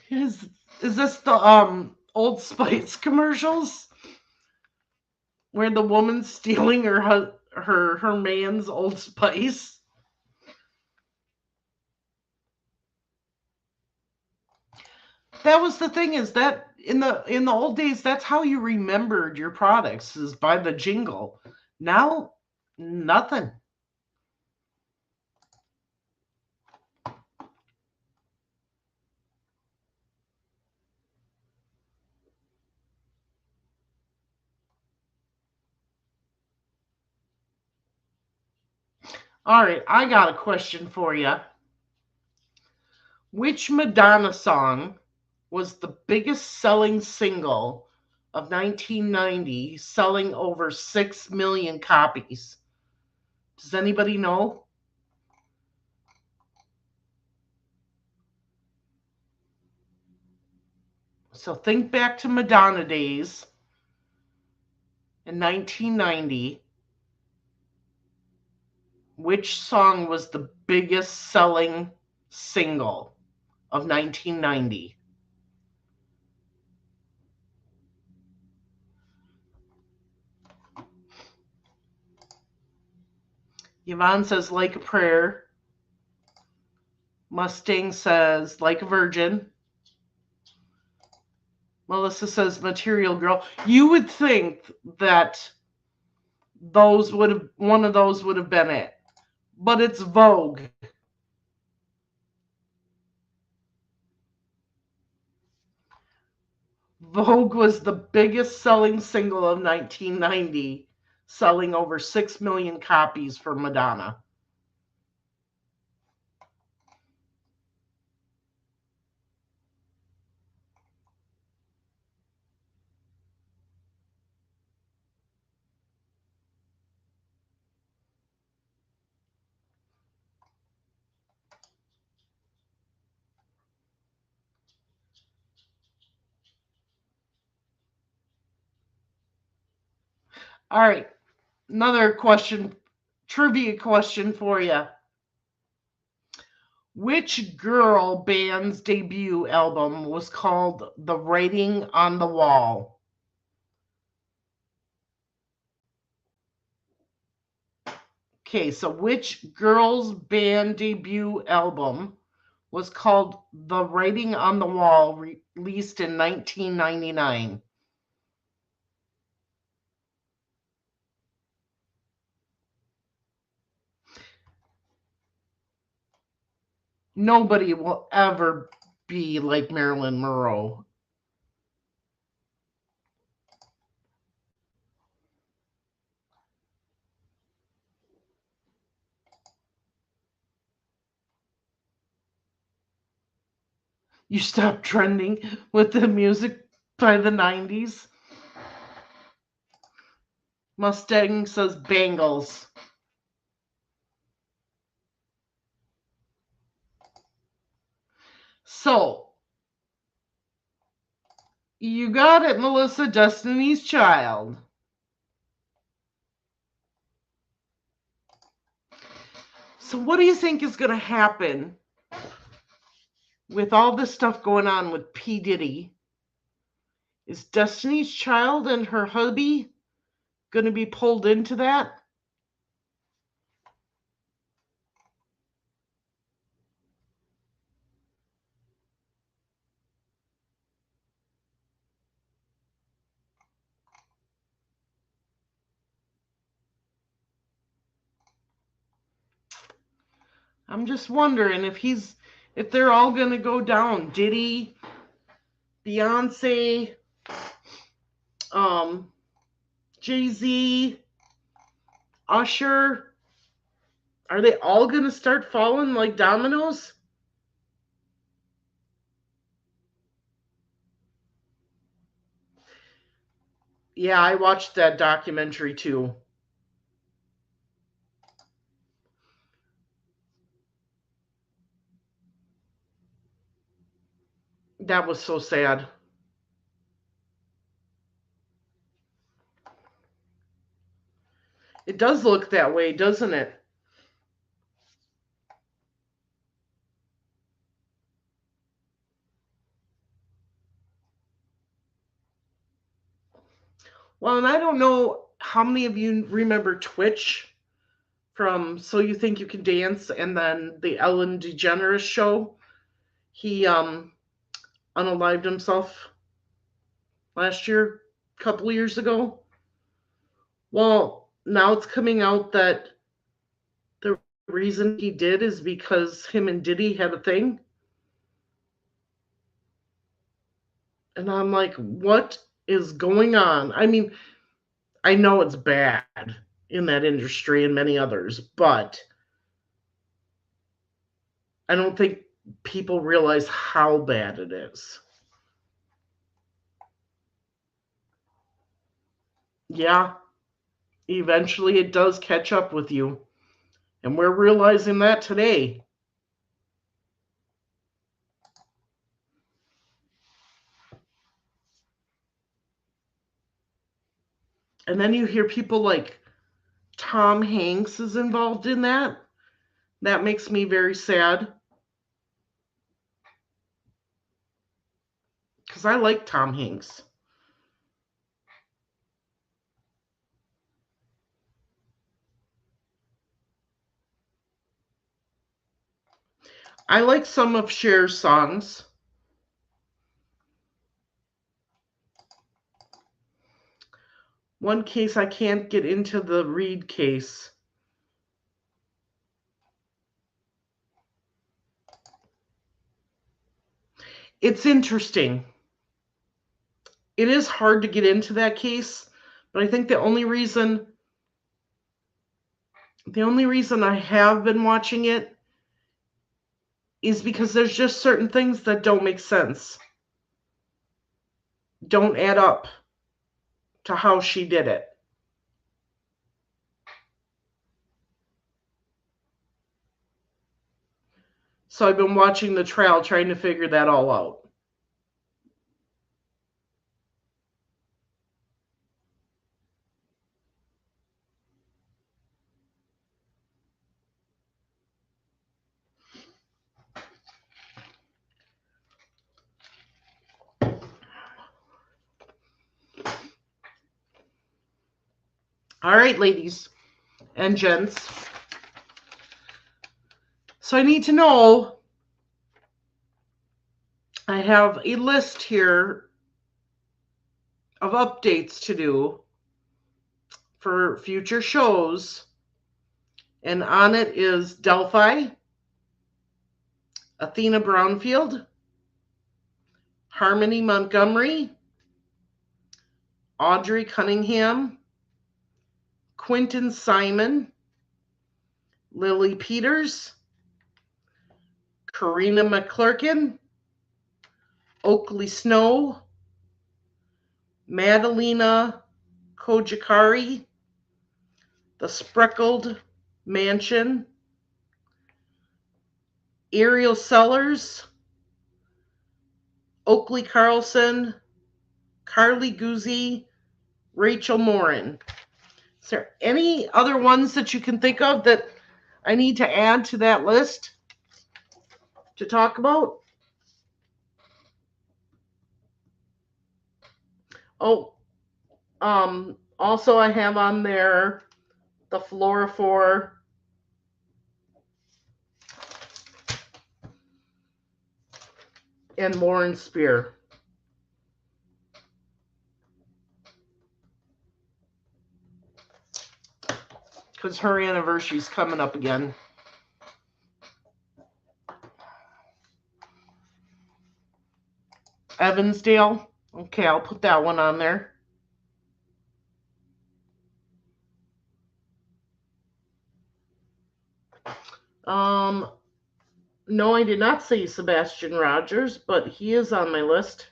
Is is this the Old Spice commercials where the woman's stealing her man's Old Spice? That was the thing, is that in the old days that's how you remembered your products, is by the jingle. Now nothing. All right, I got a question for you. Which Madonna song was the biggest selling single of 1990, selling over 6 million copies? Does anybody know? So think back to Madonna days in 1990. Which song was the biggest selling single of 1990? Yvonne says Like a Prayer. Mustang says Like a Virgin. Melissa says Material Girl. You would think that one of those would have been it. But it's Vogue. Vogue was the biggest selling single of 1990, selling over 6 million copies for Madonna. All right, another question, trivia question for you. Which girl band's debut album was called The Writing on the Wall? Okay, so which girl's band debut album was called The Writing on the Wall, released in 1999? Nobody will ever be like Marilyn Monroe. You stopped trending with the music by the 90s? Mustang says Bangles. So, you got it, Melissa. Destiny's Child. So, what do you think is going to happen with all this stuff going on with P. Diddy? Is Destiny's Child and her hubby going to be pulled into that? I'm just wondering if they're all going to go down. Diddy, Beyonce, Jay-Z, Usher, are they all going to start falling like dominoes? Yeah, I watched that documentary too. That was so sad. It does look that way, doesn't it? Well, and I don't know how many of you remember Twitch from So You Think You Can Dance and then the Ellen DeGeneres show. He unalived himself last year, a couple years ago. Well, now it's coming out that the reason he did is because him and Diddy had a thing. And I'm like, what is going on? I mean, I know it's bad in that industry and many others, but I don't think people realize how bad it is. Yeah, eventually it does catch up with you. And we're realizing that today. And then you hear people like Tom Hanks is involved in that. That makes me very sad. Because I like Tom Hanks. I like some of Cher's songs. One case I can't get into the Reed case. It's interesting. It is hard to get into that case, but I think the only reason I have been watching it is because there's just certain things that don't make sense. Don't add up to how she did it. So I've been watching the trial trying to figure that all out. All right, ladies and gents. So I need to know, I have a list here of updates to do for future shows. And on it is Delphi, Athena Brownfield, Harmony Montgomery, Audrey Cunningham, Quentin Simon, Lily Peters, Karina McClurkin, Oakley Snow, Madalena Kojakari, The Spreckled Mansion, Ariel Sellers, Oakley Carlson, Carly Guzzi, Rachel Morin. Is there any other ones that you can think of that I need to add to that list to talk about? Oh, also I have on there the Fluorophore and Lauren Spear. Because her anniversary's coming up again. Evansdale. Okay, I'll put that one on there. No, I did not say Sebastian Rogers, but he is on my list.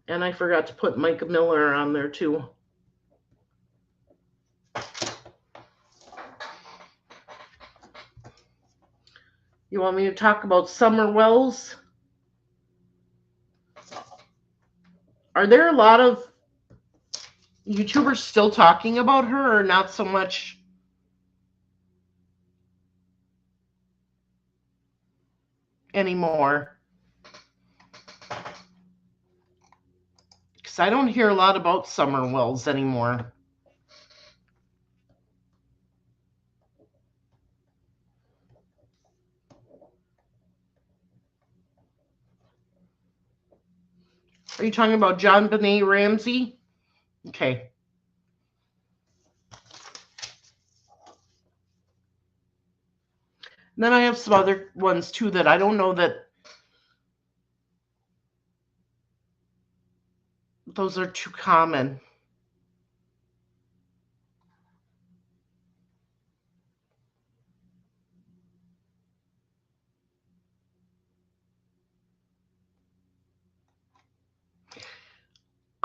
And I forgot to put Micah Miller on there too. You want me to talk about Summer Wells? Are there a lot of YouTubers still talking about her, or not so much anymore? Because I don't hear a lot about Summer Wells anymore. Are you talking about JonBenét Ramsey? Okay. And then I have some other ones too that I don't know that those are too common.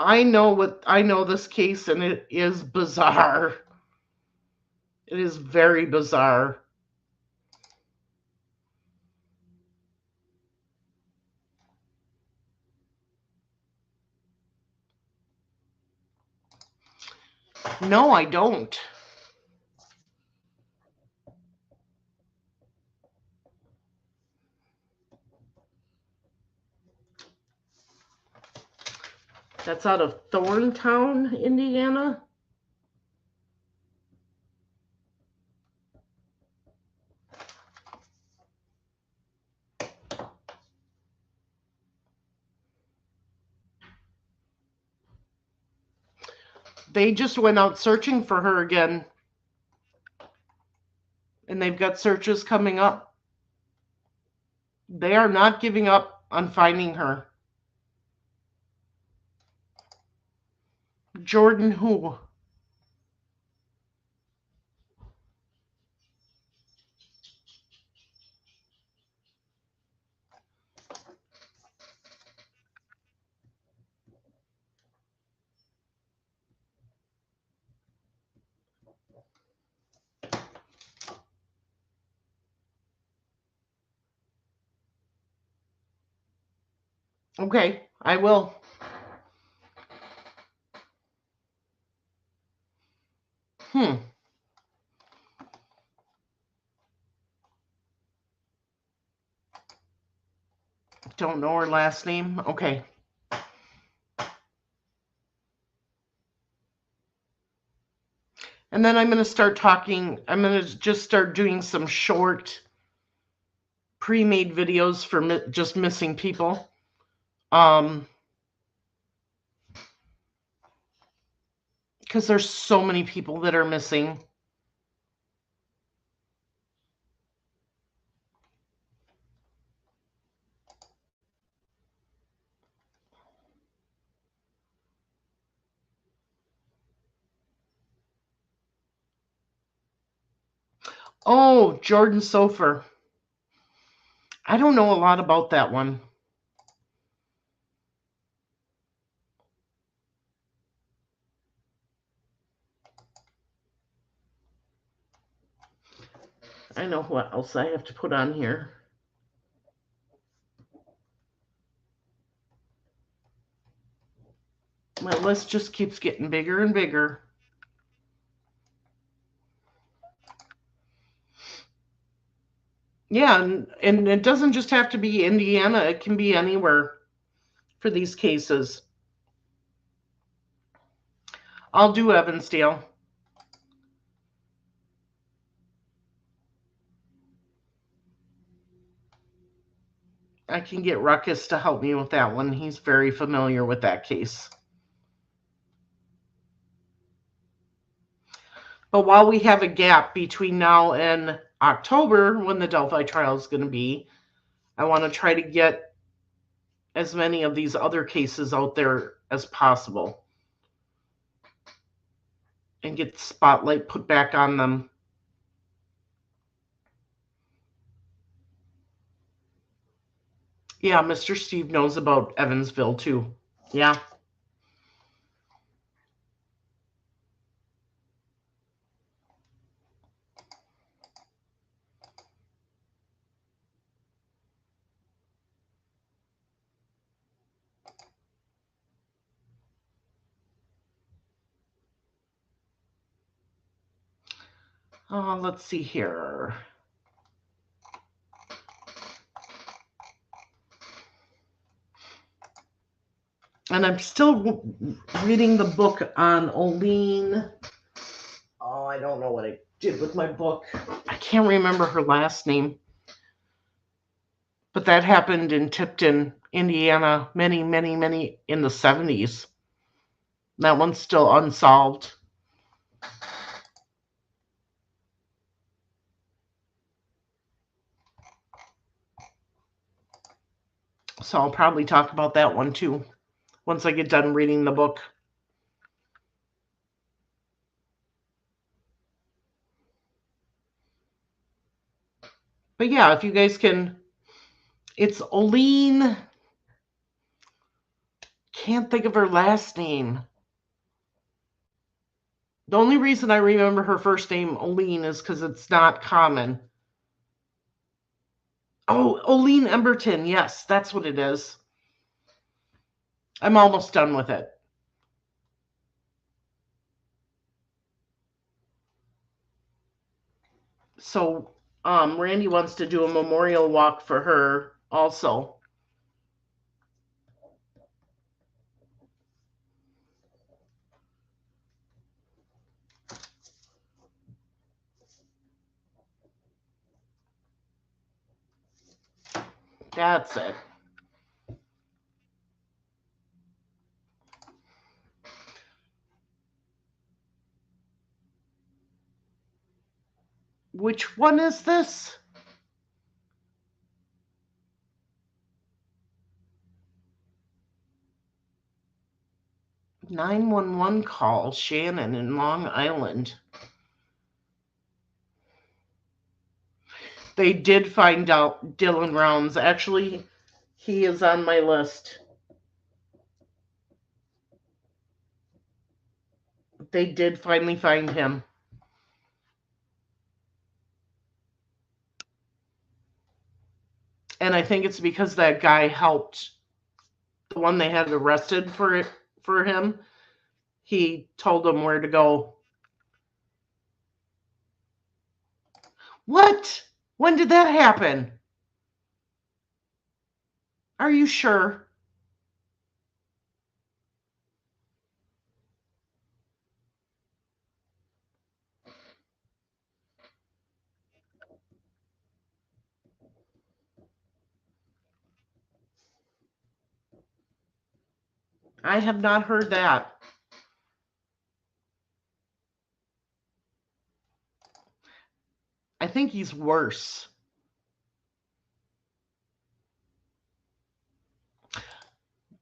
I know this case, and it is bizarre. It is very bizarre. No, I don't. That's out of Thorntown, Indiana. They just went out searching for her again. And they've got searches coming up. They are not giving up on finding her. Jordan who? Okay, I will. Don't know her last name. Okay. And then I'm going to start talking. I'm going to just start doing some short pre-made videos for just missing people. Because there's so many people that are missing. Oh, Jordan Sofer. I don't know a lot about that one. I know what else I have to put on here. My list just keeps getting bigger and bigger. Yeah, and it doesn't just have to be Indiana. It can be anywhere for these cases. I'll do Evansdale. I can get Ruckus to help me with that one. He's very familiar with that case. But while we have a gap between now and October, when the Delphi trial is going to be, I want to try to get as many of these other cases out there as possible and get the spotlight put back on them. Yeah, Mr. Steve knows about Evansville too. Yeah. Let's see here. And I'm still reading the book on Oline. Oh, I don't know what I did with my book. I can't remember her last name. But that happened in Tipton, Indiana, many in the 70s. That one's still unsolved. So I'll probably talk about that one too once I get done reading the book. But yeah, if you guys can, it's Oline can't think of her last name. The only reason I remember her first name, Oline, is because it's not common. Oh, Oline Emberton. Yes, that's what it is. I'm almost done with it. So, Randy wants to do a memorial walk for her also. That's it. Which one is this? "911 call, Shannon in Long Island." They did find out Dylan Rounds. Actually, he is on my list. They did finally find him. And I think it's because that guy helped the one they had arrested for him. He told them where to go. What? When did that happen? Are you sure? I have not heard that. I think he's worse.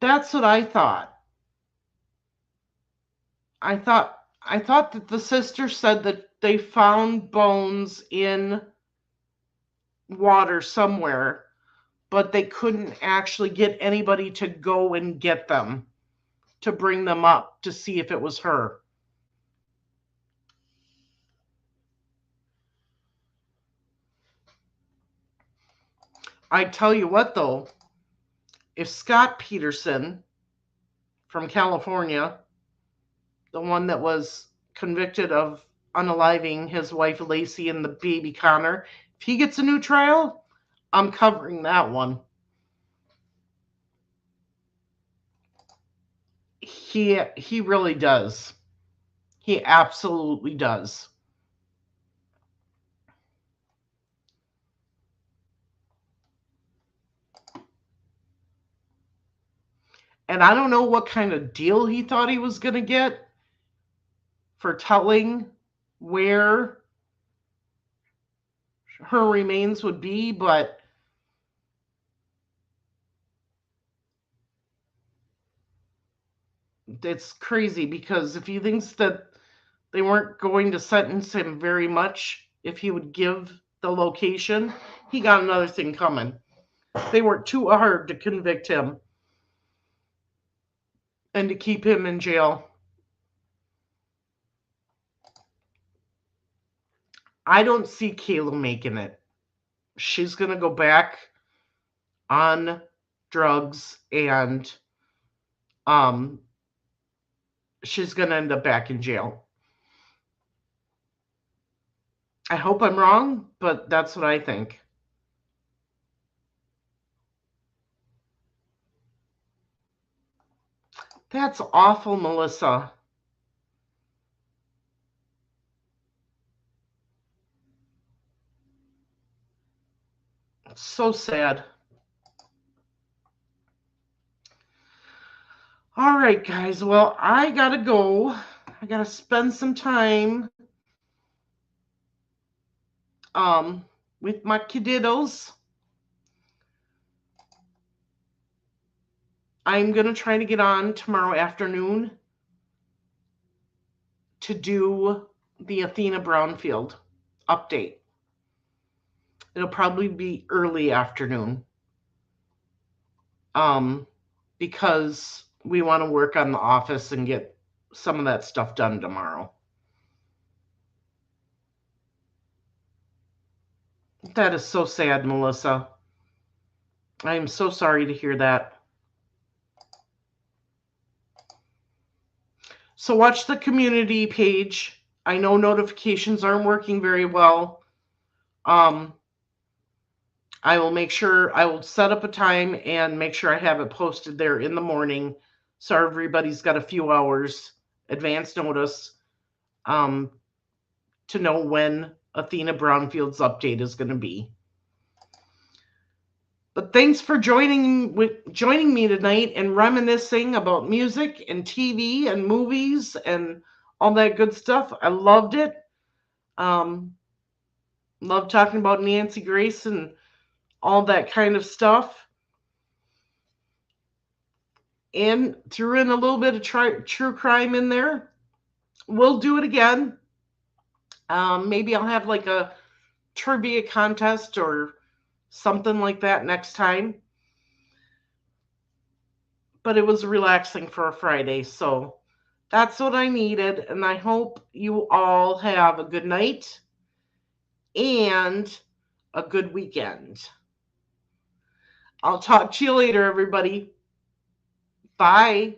That's what I thought. I thought that the sister said that they found bones in water somewhere, but they couldn't actually get anybody to go and get them, to bring them up to see if it was her. I tell you what, though, if Scott Peterson from California, the one that was convicted of unaliving his wife Lacey and the baby Connor, if he gets a new trial, I'm covering that one. He really does. He absolutely does. And I don't know what kind of deal he thought he was going to get for telling where her remains would be, but it's crazy because if he thinks that they weren't going to sentence him very much if he would give the location, he got another thing coming. They worked too hard to convict him and to keep him in jail. I don't see Kayla making it. She's going to go back on drugs and she's going to end up back in jail. I hope I'm wrong, but that's what I think. That's awful, Melissa. It's so sad. All right, guys. Well, I got to go. I got to spend some time with my kiddos. I'm going to try to get on tomorrow afternoon to do the Athena Brownfield update. It'll probably be early afternoon because we want to work on the office and get some of that stuff done tomorrow. That is so sad, Melissa. I am so sorry to hear that. So watch the community page. I know notifications aren't working very well. I will make sure I will set up a time and make sure I have it posted there in the morning, so everybody's got a few hours advance notice to know when Athena Brownfield's update is going to be. But thanks for joining me tonight and reminiscing about music and TV and movies and all that good stuff. I loved it. Love talking about Nancy Grace and all that kind of stuff. And threw in a little bit of true crime in there. We'll do it again. Maybe I'll have like a trivia contest or something like that next time. But it was relaxing for a Friday, so that's what I needed. And I hope you all have a good night and a good weekend. I'll talk to you later, everybody. Bye.